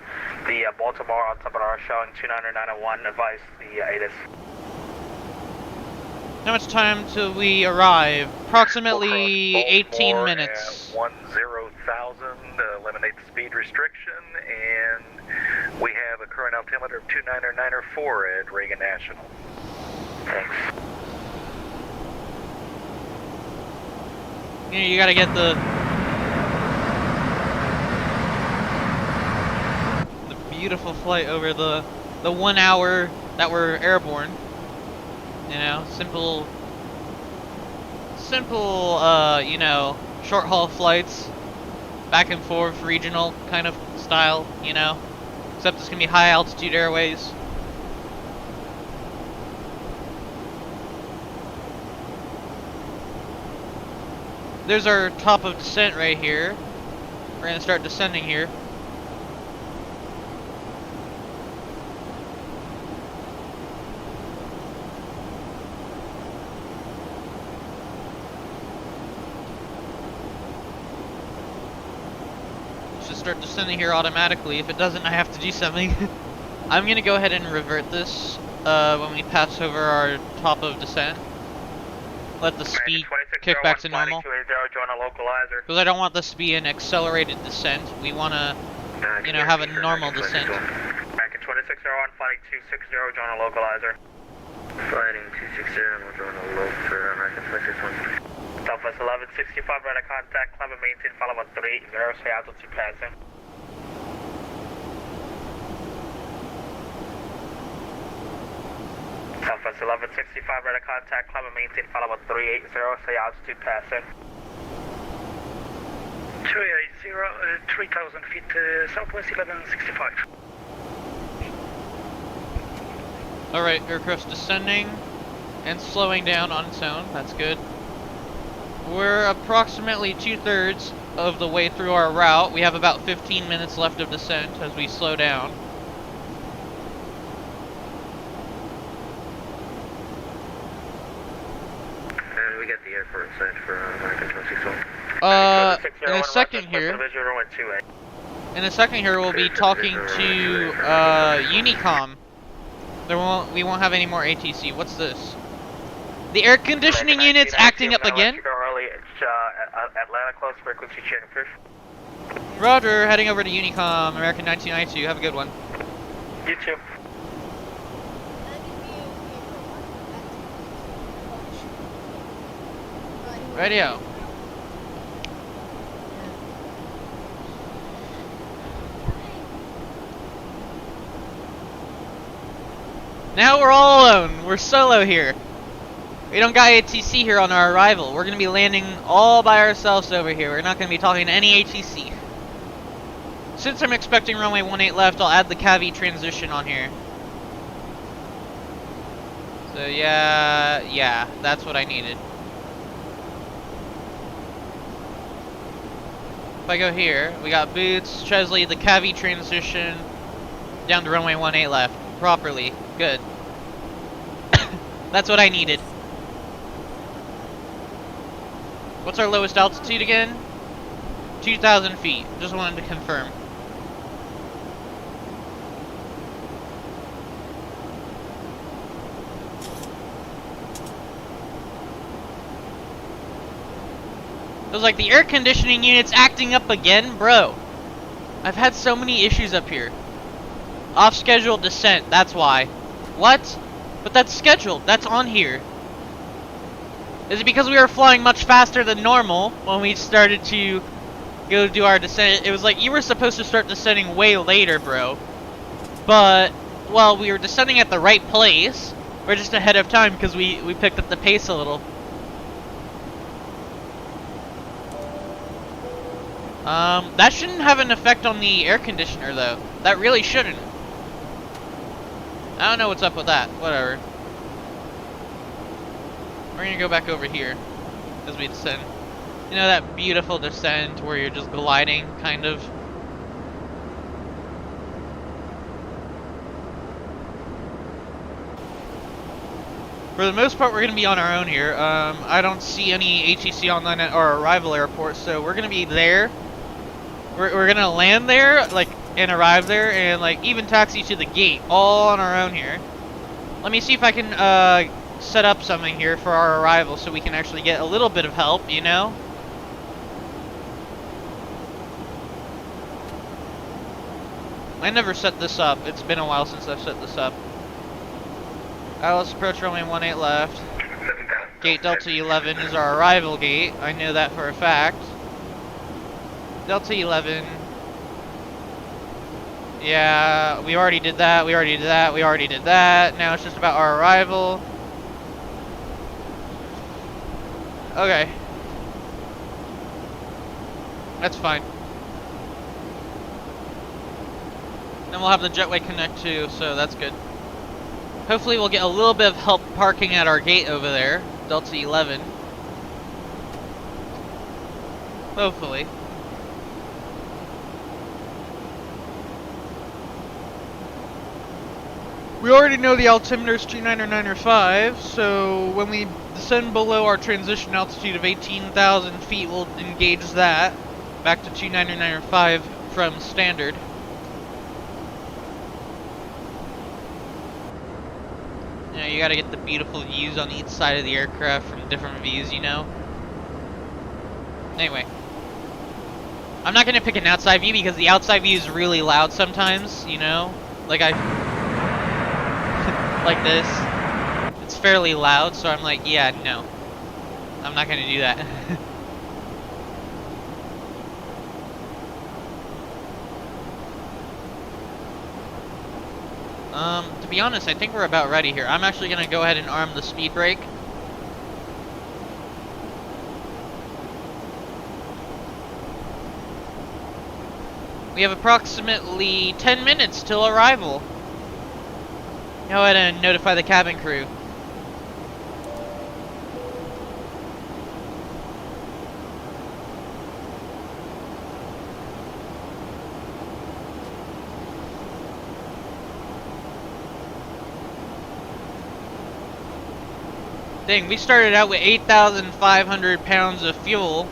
The Baltimore altimeter showing 29901, advise the ATIS. How much time till we arrive? Approximately 18 minutes. 10,000, eliminate the speed restriction, and we have a current altimeter of 29904 at Reagan National. Thanks. You gotta get the beautiful flight over the 1 hour that we're airborne. You know, simple, you know, short haul flights, back and forth, regional kind of style, you know, except it's gonna be high altitude airways. There's our top of descent right here. We're gonna start descending here. Start descending here automatically. If it doesn't, I have to do something. I'm gonna go ahead and revert this when we pass over our top of descent. Let the speed kick back to normal. Because I don't want this to be an accelerated descent. We want to, you know, have a normal descent. American 2601, flighting 260, join a localizer. Flighting 260, and we're joining a local for American 2601. Southwest 1165, radar contact, climb and maintain, follow 130, stay altitude passing. Southwest 1165, radar contact, climb and maintain, follow 380, stay altitude passing. 280, 3,000 feet, Southwest 1165. Alright, aircraft's descending and slowing down on its own, that's good. We're approximately 2/3 of the way through our route. We have about 15 minutes left of descent as we slow down. airport side for American 261. In a second here. In a second here, we'll be talking to Unicom. We won't have any more ATC. What's this? The air conditioning unit's acting up again? Atlanta close frequency check, first. Roger, heading over to Unicom, American 1992. Have a good one. You too. Radio. Now we're all alone. We're solo here. We don't got ATC here on our arrival. We're going to be landing all by ourselves over here. We're not going to be talking to any ATC. Since I'm expecting runway 18 left, I'll add the KIAD transition on here. So yeah, that's what I needed. If I go here, we got Boots, Chesley, the KIAD transition down to runway 18 left. Properly. Good. That's what I needed. What's our lowest altitude again? 2,000 feet. Just wanted to confirm. It was like the air conditioning unit's acting up again? Bro, I've had so many issues up here. Off-schedule descent, that's why. What? But that's scheduled, that's on here. Is it because we were flying much faster than normal when we started to go do our descent? It was like you were supposed to start descending way later, bro. But, well, we were descending at the right place. We're just ahead of time because we picked up the pace a little. That shouldn't have an effect on the air conditioner, though. That really shouldn't. I don't know what's up with that. Whatever. We're gonna go back over here as we descend. You know that beautiful descent where you're just gliding, kind of? For the most part, we're gonna be on our own here. I don't see any ATC online at our arrival airport, so we're gonna be there. We're gonna land there, like, and arrive there, and like even taxi to the gate, all on our own here. Let me see if I can set up something here for our arrival so we can actually get a little bit of help, you know? I never set this up. It's been a while since I've set this up. Let's approach runway 18 left. Gate Delta 11 is our arrival gate. I know that for a fact. Delta 11. Yeah, we already did that, we already did that, we already did that. Now it's just about our arrival. Okay. That's fine. Then we'll have the Jetway Connect too, so that's good. Hopefully we'll get a little bit of help parking at our gate over there, Delta 11. Hopefully. We already know the altimeter's 299.5, so when we descend below our transition altitude of 18,000 feet, we'll engage that back to 299.5 from standard. You know, you gotta get the beautiful views on each side of the aircraft from different views, you know? Anyway. I'm not gonna pick an outside view because the outside view is really loud sometimes, you know? Like like this. It's fairly loud, so I'm like, yeah, no. I'm not gonna do that. To be honest, I think we're about ready here. I'm actually gonna go ahead and arm the speed brake. We have approximately 10 minutes till arrival. Go ahead and notify the cabin crew. thing. We started out with 8,500 pounds of fuel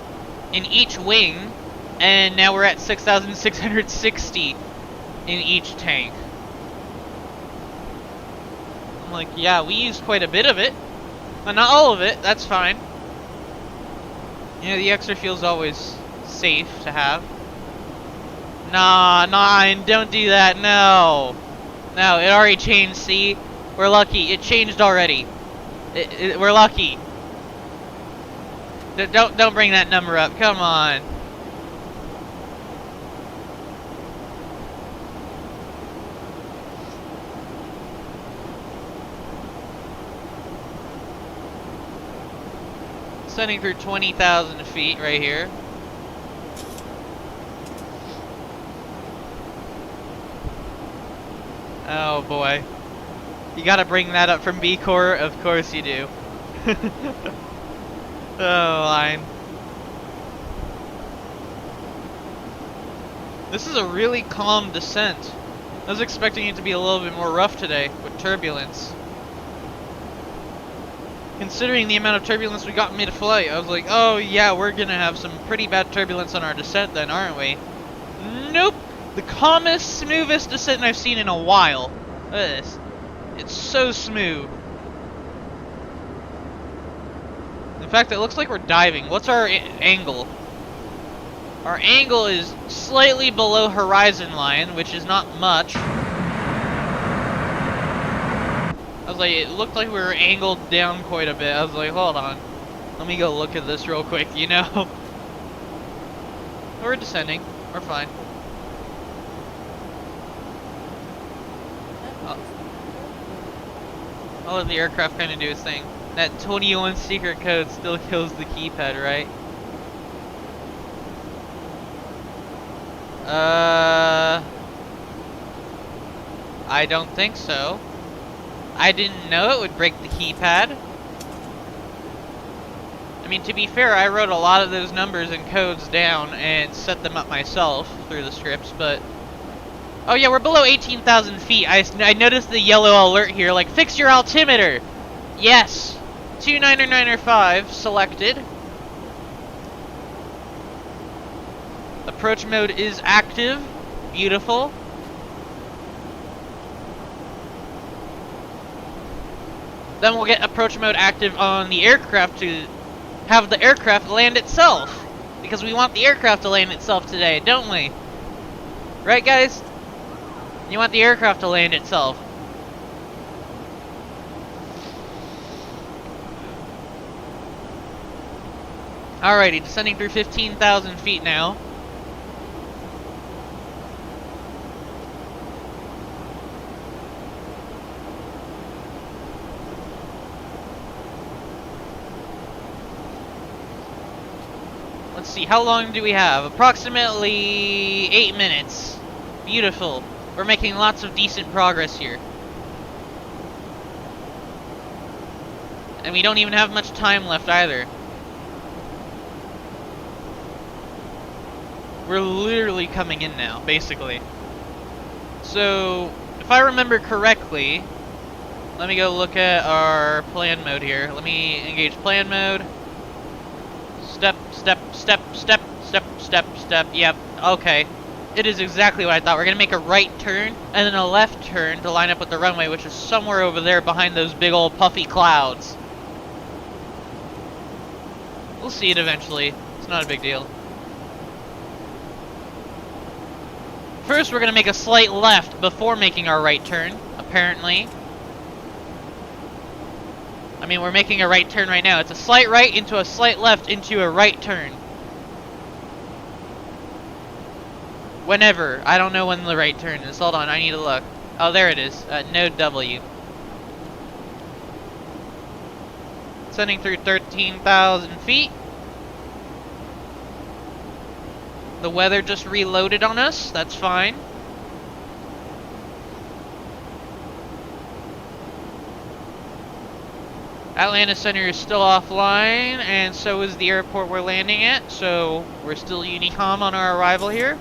in each wing, and now we're at 6,660 in each tank. I'm like, yeah, we used quite a bit of it. But not all of it, that's fine. You know, the extra fuel's always safe to have. Nah, don't do that, no. No, it already changed, see? We're lucky, it changed already. We're lucky. Don't bring that number up, come on. Sending through 20,000 feet right here. Oh boy. You gotta bring that up from B Corps? Of course you do. Oh, line. This is a really calm descent. I was expecting it to be a little bit more rough today with turbulence. Considering the amount of turbulence we got mid-flight, I was like, oh yeah, we're gonna have some pretty bad turbulence on our descent then, aren't we? Nope! The calmest, smoothest descent I've seen in a while. Look at this. It's so smooth. In fact, it looks like we're diving. What's our angle? Our angle is slightly below horizon line, which is not much. I was like, it looked like we were angled down quite a bit. I was like, hold on. Let me go look at this real quick, you know? We're descending. We're fine. I'll let the aircraft kind of do its thing. That 21 secret code still kills the keypad, right? I don't think so. I didn't know it would break the keypad. I mean, to be fair, I wrote a lot of those numbers and codes down and set them up myself through the scripts, but... Oh yeah, we're below 18,000 feet. I noticed the yellow alert here, like, fix your altimeter! Yes! 29905 selected. Approach mode is active. Beautiful. Then we'll get approach mode active on the aircraft to have the aircraft land itself. Because we want the aircraft to land itself today, don't we? Right, guys? You want the aircraft to land itself. Alrighty, descending through 15,000 feet now. Let's see, how long do we have? Approximately 8 minutes. Beautiful. We're making lots of decent progress here. And we don't even have much time left either. We're literally coming in now, basically. So, if I remember correctly, let me go look at our plan mode here. Let me engage plan mode. Step, step, step, step, step, step, step. Yep, okay. It is exactly what I thought. We're going to make a right turn and then a left turn to line up with the runway, which is somewhere over there behind those big old puffy clouds. We'll see it eventually. It's not a big deal. First, we're going to make a slight left before making our right turn, apparently. I mean, we're making a right turn right now. It's a slight right into a slight left into a right turn. Whenever. I don't know when the right turn is. Hold on, I need to look. Oh, there it is. Node W. Sending through 13,000 feet. The weather just reloaded on us. That's fine. Atlanta Center is still offline, and so is the airport we're landing at, so we're still Unicom on our arrival here.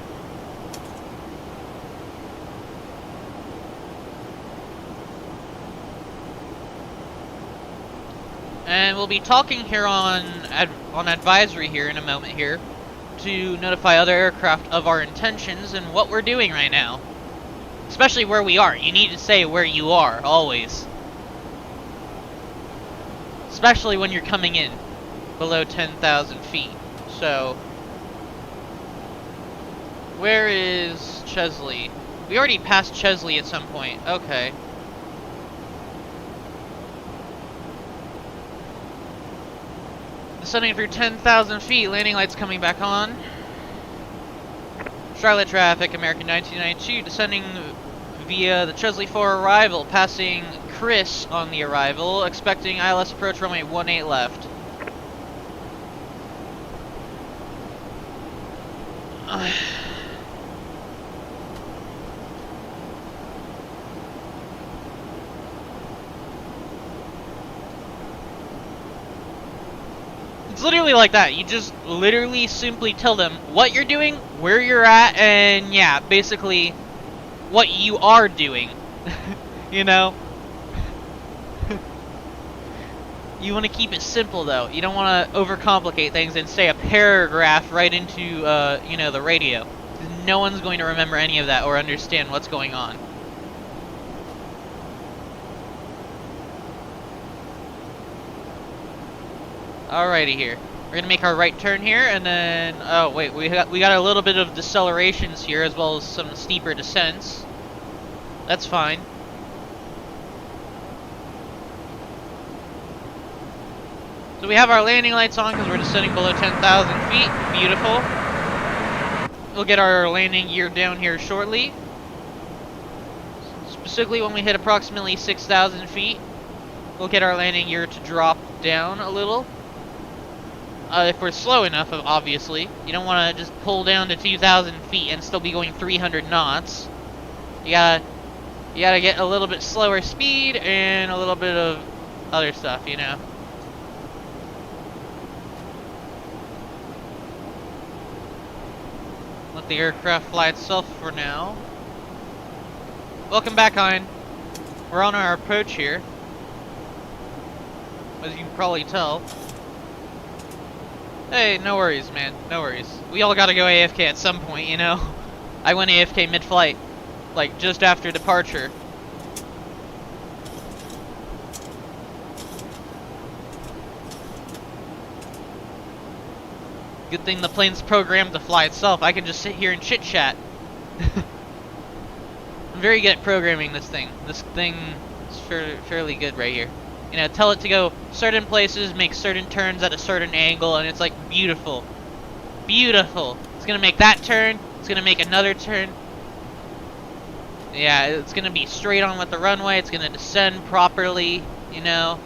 And we'll be talking here on advisory here in a moment here to notify other aircraft of our intentions and what we're doing right now. Especially where we are. You need to say where you are, always. Especially when you're coming in below 10,000 feet. So, where is Chesley? We already passed Chesley at some point. Okay. Descending through 10,000 feet, landing lights coming back on. Charlotte traffic, American 1992, descending via the Chesley 4 arrival, passing Chris on the arrival, expecting ILS approach runway 18 left. It's literally like that. You just literally simply tell them what you're doing, where you're at, and yeah, basically what you are doing. You know? You want to keep it simple though. You don't want to overcomplicate things and say a paragraph right into, you know, the radio. No one's going to remember any of that or understand what's going on. Alrighty here. We're gonna make our right turn here, and then oh wait, we got a little bit of decelerations here as well as some steeper descents. That's fine. So we have our landing lights on because we're descending below 10,000 feet. Beautiful. We'll get our landing gear down here shortly. Specifically when we hit approximately 6,000 feet, we'll get our landing gear to drop down a little. If we're slow enough, obviously. You don't want to just pull down to 2,000 feet and still be going 300 knots. You gotta get a little bit slower speed and a little bit of other stuff, you know. Let the aircraft fly itself for now. Welcome back, Hein. We're on our approach here, as you can probably tell. Hey, no worries, man. No worries. We all gotta go AFK at some point, you know? I went AFK mid-flight, like, just after departure. Good thing the plane's programmed to fly itself. I can just sit here and chit-chat. I'm very good at programming this thing. This thing is fairly good right here. You know, tell it to go certain places, make certain turns at a certain angle, and it's like beautiful. Beautiful. It's gonna make that turn, it's gonna make another turn. Yeah, it's gonna be straight on with the runway, it's gonna descend properly, you know.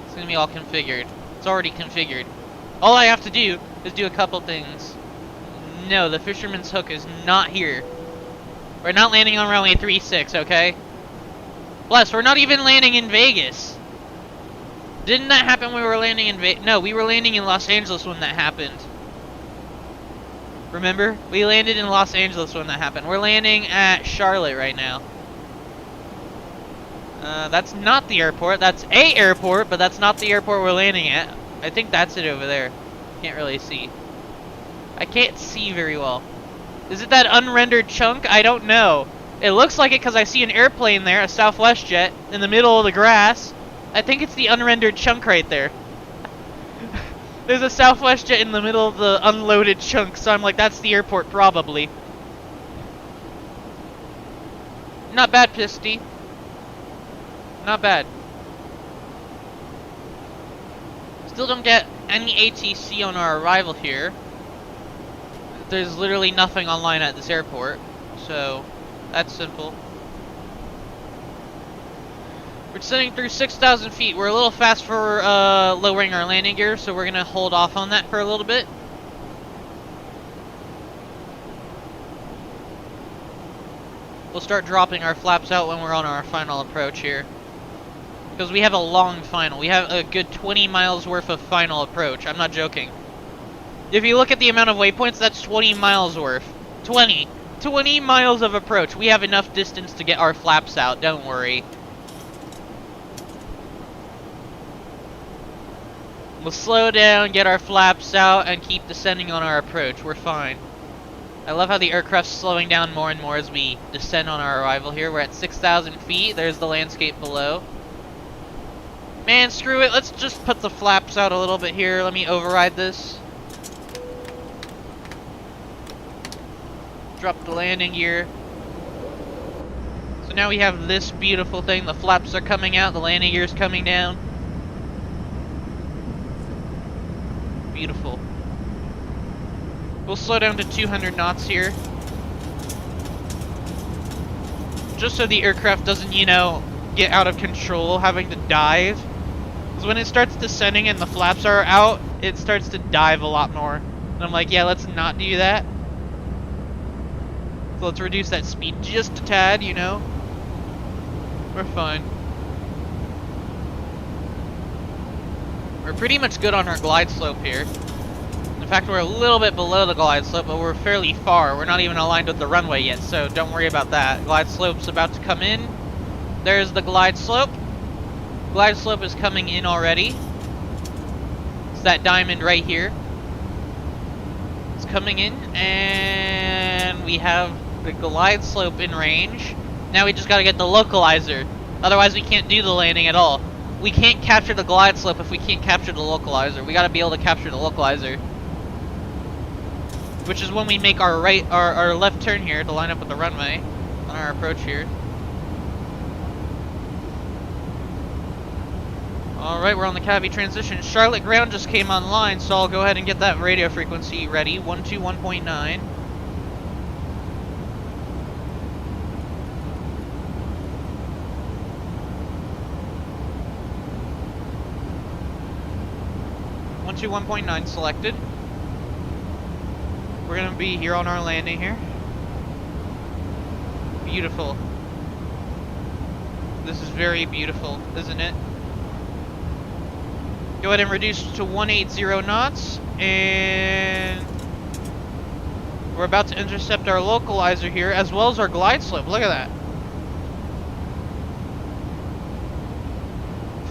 It's gonna be all configured. It's already configured. All I have to do is do a couple things. No, the Fisherman's Hook is not here. We're not landing on runway 36, okay? Plus, we're not even landing in Vegas. Didn't that happen when we were landing in Vegas? No, we were landing in Los Angeles when that happened. Remember? We landed in Los Angeles when that happened. We're landing at Charlotte right now. That's not the airport. That's a airport, but that's not the airport we're landing at. I think that's it over there. Can't really see. I can't see very well. Is it that unrendered chunk? I don't know. It looks like it because I see an airplane there, a Southwest jet, in the middle of the grass. I think it's the unrendered chunk right there. There's a Southwest jet in the middle of the unloaded chunk, so I'm like, that's the airport probably. Not bad, Pisty. Not bad. Still don't get any ATC on our arrival here. There's literally nothing online at this airport, so that's simple. We're descending through 6,000 feet. We're a little fast for lowering our landing gear, so we're going to hold off on that for a little bit. We'll start dropping our flaps out when we're on our final approach here. Because we have a long final. We have a good 20 miles worth of final approach. I'm not joking. If you look at the amount of waypoints, that's 20 miles worth. 20 miles of approach. We have enough distance to get our flaps out, don't worry. We'll slow down, get our flaps out, and keep descending on our approach. We're fine. I love how the aircraft's slowing down more and more as we descend on our arrival here. We're at 6,000 feet. There's the landscape below. Man, screw it. Let's just put the flaps out a little bit here. Let me override this. Drop the landing gear. So now we have this beautiful thing. The flaps are coming out. The landing gear's coming down. Beautiful. We'll slow down to 200 knots here. Just so the aircraft doesn't, you know, get out of control, having to dive. Because when it starts descending and the flaps are out, it starts to dive a lot more. And I'm like, yeah, let's not do that. So let's reduce that speed just a tad, you know. We're fine. We're pretty much good on our glide slope here. In fact, we're a little bit below the glide slope, but we're fairly far. We're not even aligned with the runway yet, so don't worry about that. Glide slope's about to come in. There's the glide slope. Glide slope is coming in already. It's that diamond right here. It's coming in, and we have the glide slope in range. Now we just gotta get the localizer. Otherwise we can't do the landing at all. We can't capture the glide slope if we can't capture the localizer. We gotta be able to capture the localizer. Which is when we make our our left turn here to line up with the runway on our approach here. Alright, we're on the Cavi transition. Charlotte ground just came online, so I'll go ahead and get that radio frequency ready. 121.9. To 1.9 selected. We're gonna be here on our landing here. Beautiful. This is very beautiful, isn't it? Go ahead and reduce to 180 knots, and we're about to intercept our localizer here as well as our glide slope. Look at that.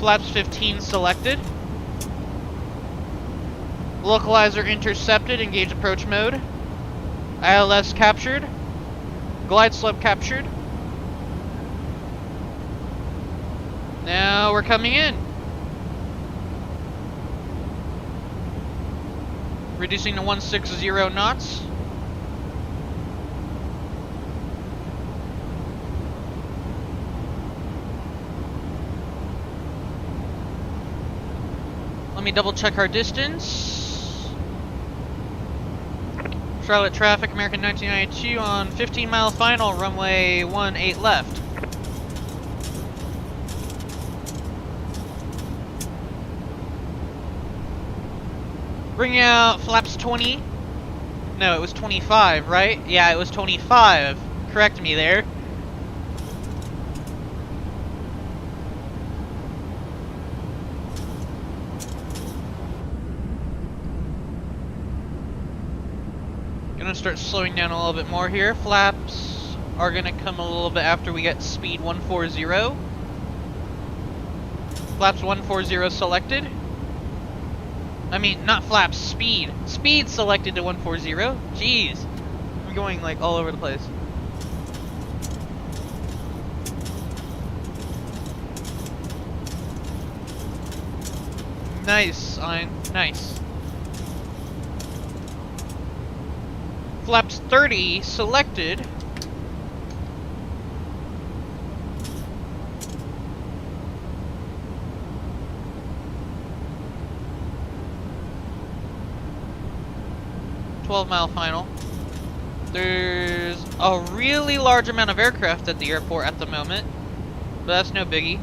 Flaps 15 selected. Localizer intercepted, engage approach mode. ILS captured. Glide slope captured. Now we're coming in. Reducing to 160 knots. Let me double check our distance. Charlotte traffic, American 1992 on 15-mile final, runway 18 left. Bring out flaps 20. No, it was 25, right? Yeah, it was 25. Correct me there. Gonna start slowing down a little bit more here. Flaps are gonna come a little bit after we get speed 140. Flaps 140 selected. I mean, not flaps, speed. Speed selected to 140. Jeez. I'm going like all over the place. Nice, Ein. Nice. Flaps 30 selected. .12-mile final. There's a really large amount of aircraft at the airport at the moment, but that's no biggie.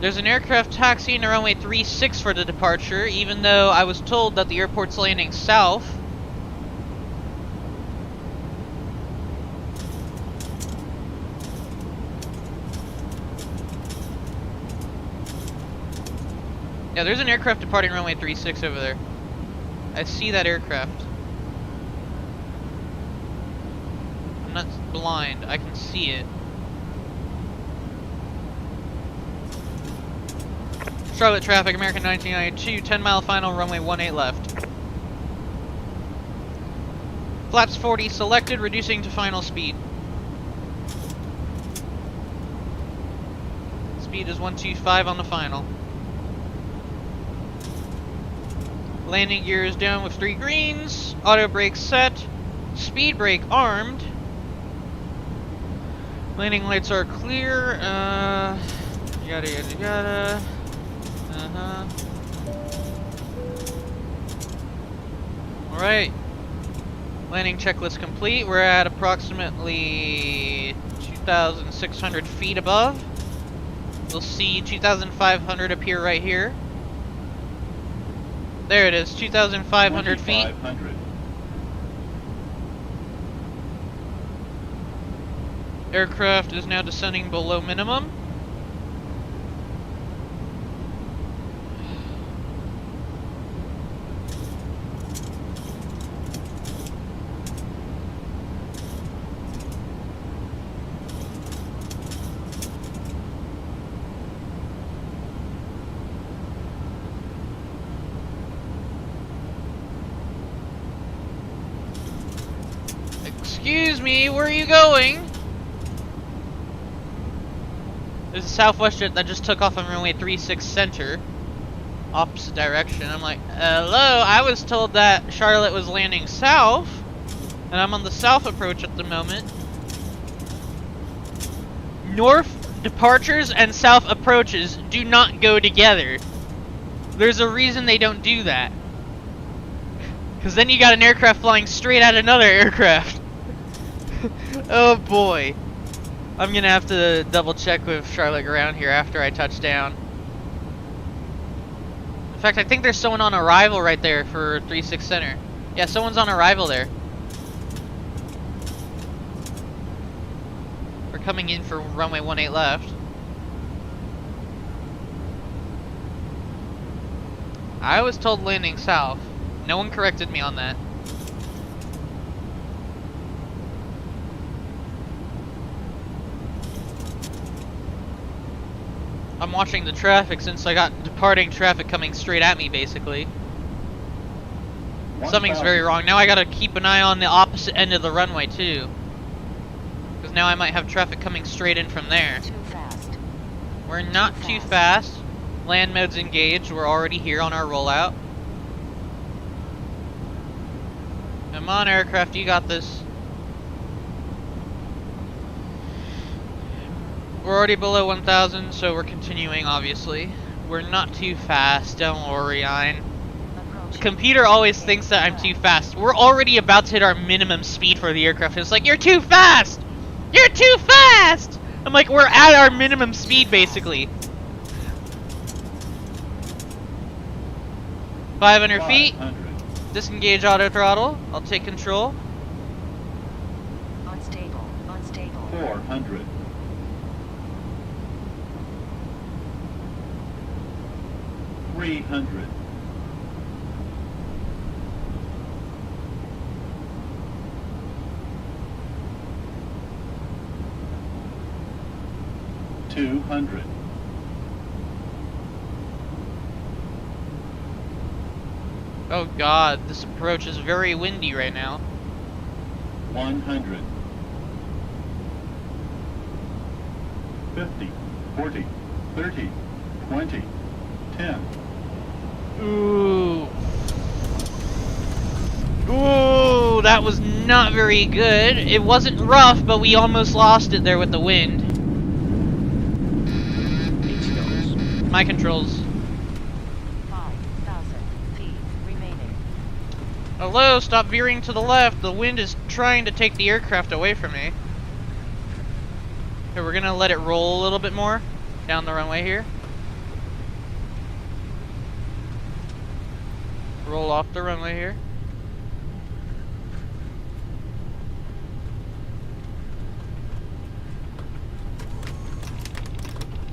There's an aircraft taxiing to runway 36 for the departure, even though I was told that the airport's landing south. Yeah, there's an aircraft departing runway 36 over there. I see that aircraft. I'm not blind, I can see it. Charlotte traffic, American 1992, 10-mile final, runway 18 left. Flaps 40 selected, reducing to final speed. Speed is 125 on the final. Landing gear is down with 3 greens. Auto brake set. Speed brake armed. Landing lights are clear. Yada yada yada. Alright. Landing checklist complete. We're at approximately 2,600 feet above. We'll see 2,500 appear right here. There it is, 2,500 feet. Aircraft is now descending below minimum. Excuse me, where are you going? There's a Southwest jet that just took off on runway 36 center. Opposite direction. I'm like, hello, I was told that Charlotte was landing south. And I'm on the south approach at the moment. North departures and south approaches do not go together. There's a reason they don't do that. Because then you got an aircraft flying straight at another aircraft. Oh boy. I'm gonna have to double check with Charlotte Ground here after I touch down. In fact, I think there's someone on arrival right there for 36 center. Yeah, someone's on arrival there. We're coming in for runway 18 left. I was told landing south. No one corrected me on that. I'm watching the traffic since I got departing traffic coming straight at me, basically. Something's very wrong. Now I gotta keep an eye on the opposite end of the runway, too. Because now I might have traffic coming straight in from there. Too fast. We're not too fast. Land mode's engaged. We're already here on our rollout. Come on, aircraft, you got this. We're already below 1,000, so we're continuing, obviously. We're not too fast, don't worry, Ein. Computer always thinks that I'm too fast. We're already about to hit our minimum speed for the aircraft. It's like, you're too fast! You're too fast! I'm like, we're at our minimum speed, basically. 500 feet. Disengage auto throttle. I'll take control. Unstable. Unstable. 400. 300. 200. 'Oh god, this approach is very windy right now. 100. 50. 40. 30. 20. 10. Ooh. Ooh, that was not very good. It wasn't rough, but we almost lost it there with the wind. My controls. 5,000 feet remaining. Hello, stop veering to the left. The wind is trying to take the aircraft away from me. Here, we're gonna let it roll a little bit more down the runway here. Roll off the runway here.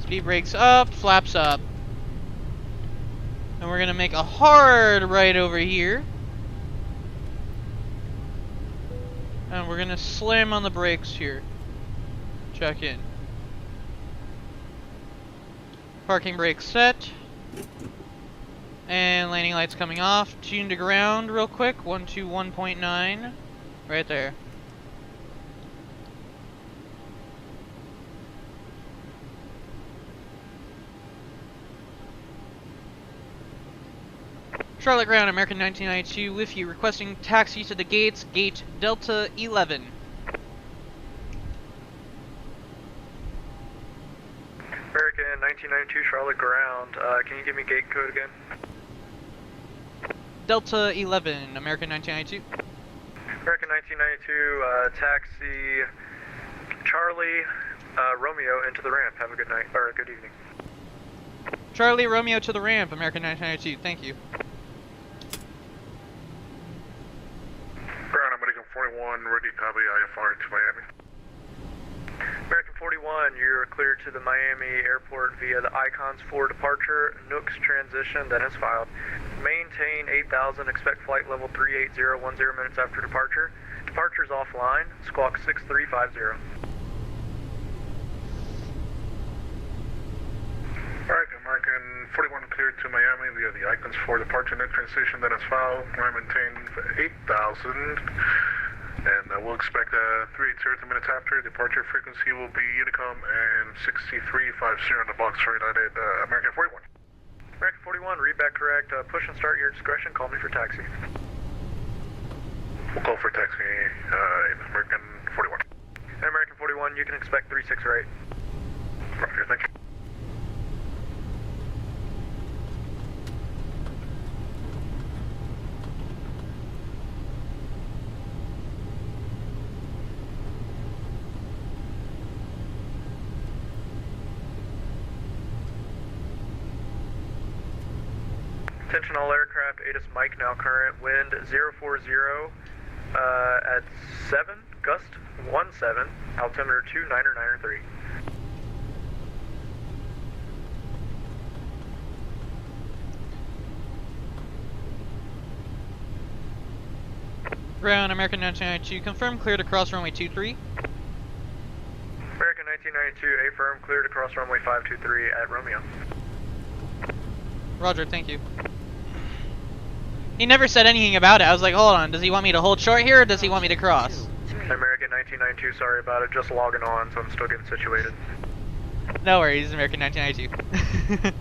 Speed brakes up, flaps up. And we're gonna make a hard right over here. And we're gonna slam on the brakes here. Check in. Parking brake set. And landing lights coming off. Tune to ground real quick. 121.9. Right there. Charlotte ground, American 1992 with you, requesting taxi to the gates, gate Delta 11. American 1992 Charlotte ground, can you give me gate code again? Delta 11, American 1992. American 1992, taxi Charlie Romeo into the ramp. Have a good night, or a good evening. Charlie Romeo to the ramp, American 1992, thank you. Ground, American 41, ready copy IFR to Miami. American 41, you're cleared to the Miami airport via the Icons 4 departure, Nooks transition that has filed. Maintain 8,000, expect flight level 380, 10 minutes after departure. Departure's offline, squawk 6350. Alright, American 41 cleared to Miami via the Icons 4 departure, Nook transition that has filed. Maintain 8,000. And we'll expect 380 minutes after. Departure frequency will be Unicom and 6350 on the box for United American 41. American 41, read back correct. Push and start your discretion. Call me for taxi. We'll call for taxi in American 41. And American 41, you can expect 368. Roger, thank you. Attention all aircraft, ATIS Mike now current, wind 040 at 7, gust 17, altimeter 2993. Ground, American 1992, confirm cleared across runway 23. American 1992, affirm, cleared across runway 523 at Romeo. Roger, thank you. He never said anything about it. I was like, hold on, does he want me to hold short here, or does he want me to cross? American 1992, sorry about it, just logging on, so I'm still getting situated. No worries, American 1992.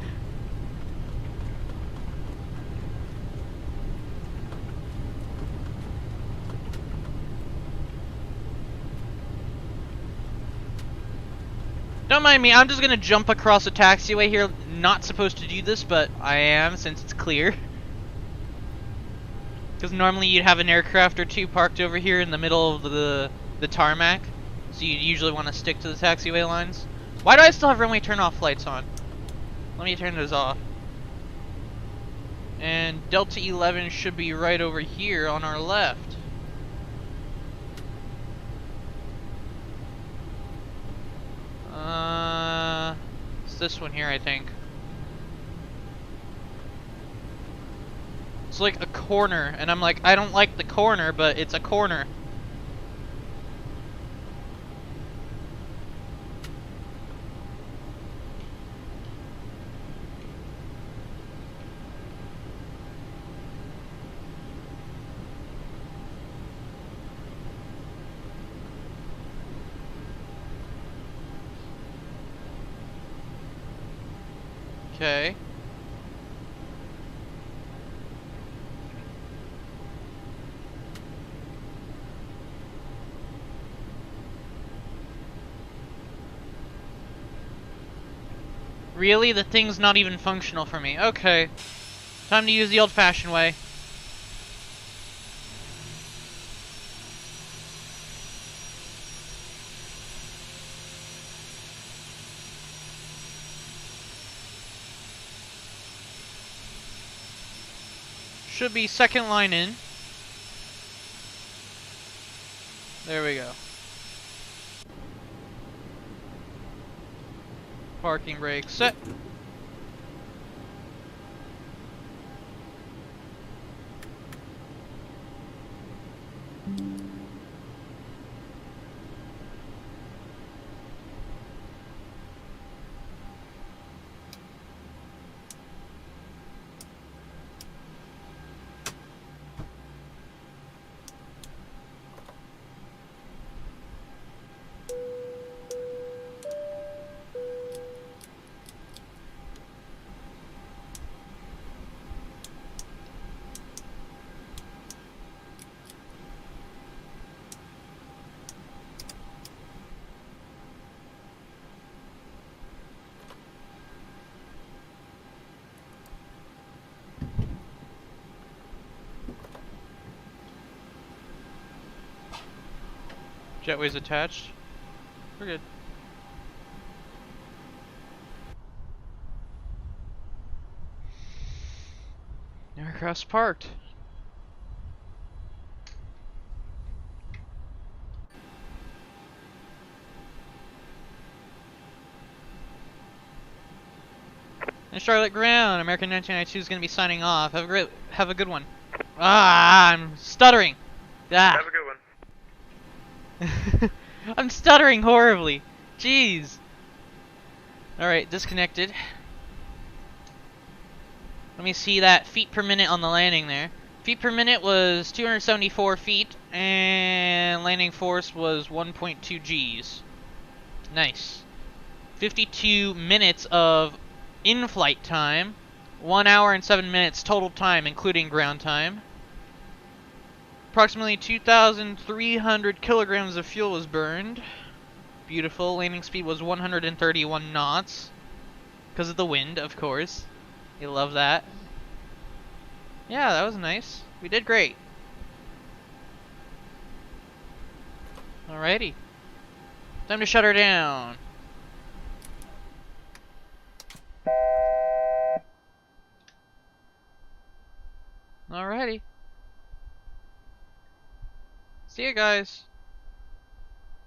Don't mind me, I'm just gonna jump across the taxiway here. Not supposed to do this, but I am since it's clear. Because normally you'd have an aircraft or two parked over here in the middle of the tarmac. So you'd usually want to stick to the taxiway lines. Why do I still have runway turn-off lights on? Let me turn those off. And Delta 11 should be right over here on our left. It's this one here, I think. It's like a corner, and I'm like, I don't like the corner, but it's a corner. Okay. Really? The thing's not even functional for me. Okay. Time to use the old-fashioned way. Should be second line in. There we go. Parking brake set. Jetway's attached. We're good. Aircraft's parked. And Charlotte Ground, American 1992 is going to be signing off. Have a good one. Ah, I'm stuttering. Ah. Have a good one. I'm stuttering horribly. Jeez. Alright, disconnected. Let me see that feet per minute on the landing there. Feet per minute was 274 feet, and landing force was 1.2 Gs. Nice. 52 minutes of in-flight time. 1 hour and 7 minutes total time, including ground time. Approximately 2,300 kilograms of fuel was burned. Beautiful. Landing speed was 131 knots. Because of the wind, of course. You love that. Yeah, that was nice. We did great. Alrighty. Time to shut her down. Alrighty. See you guys.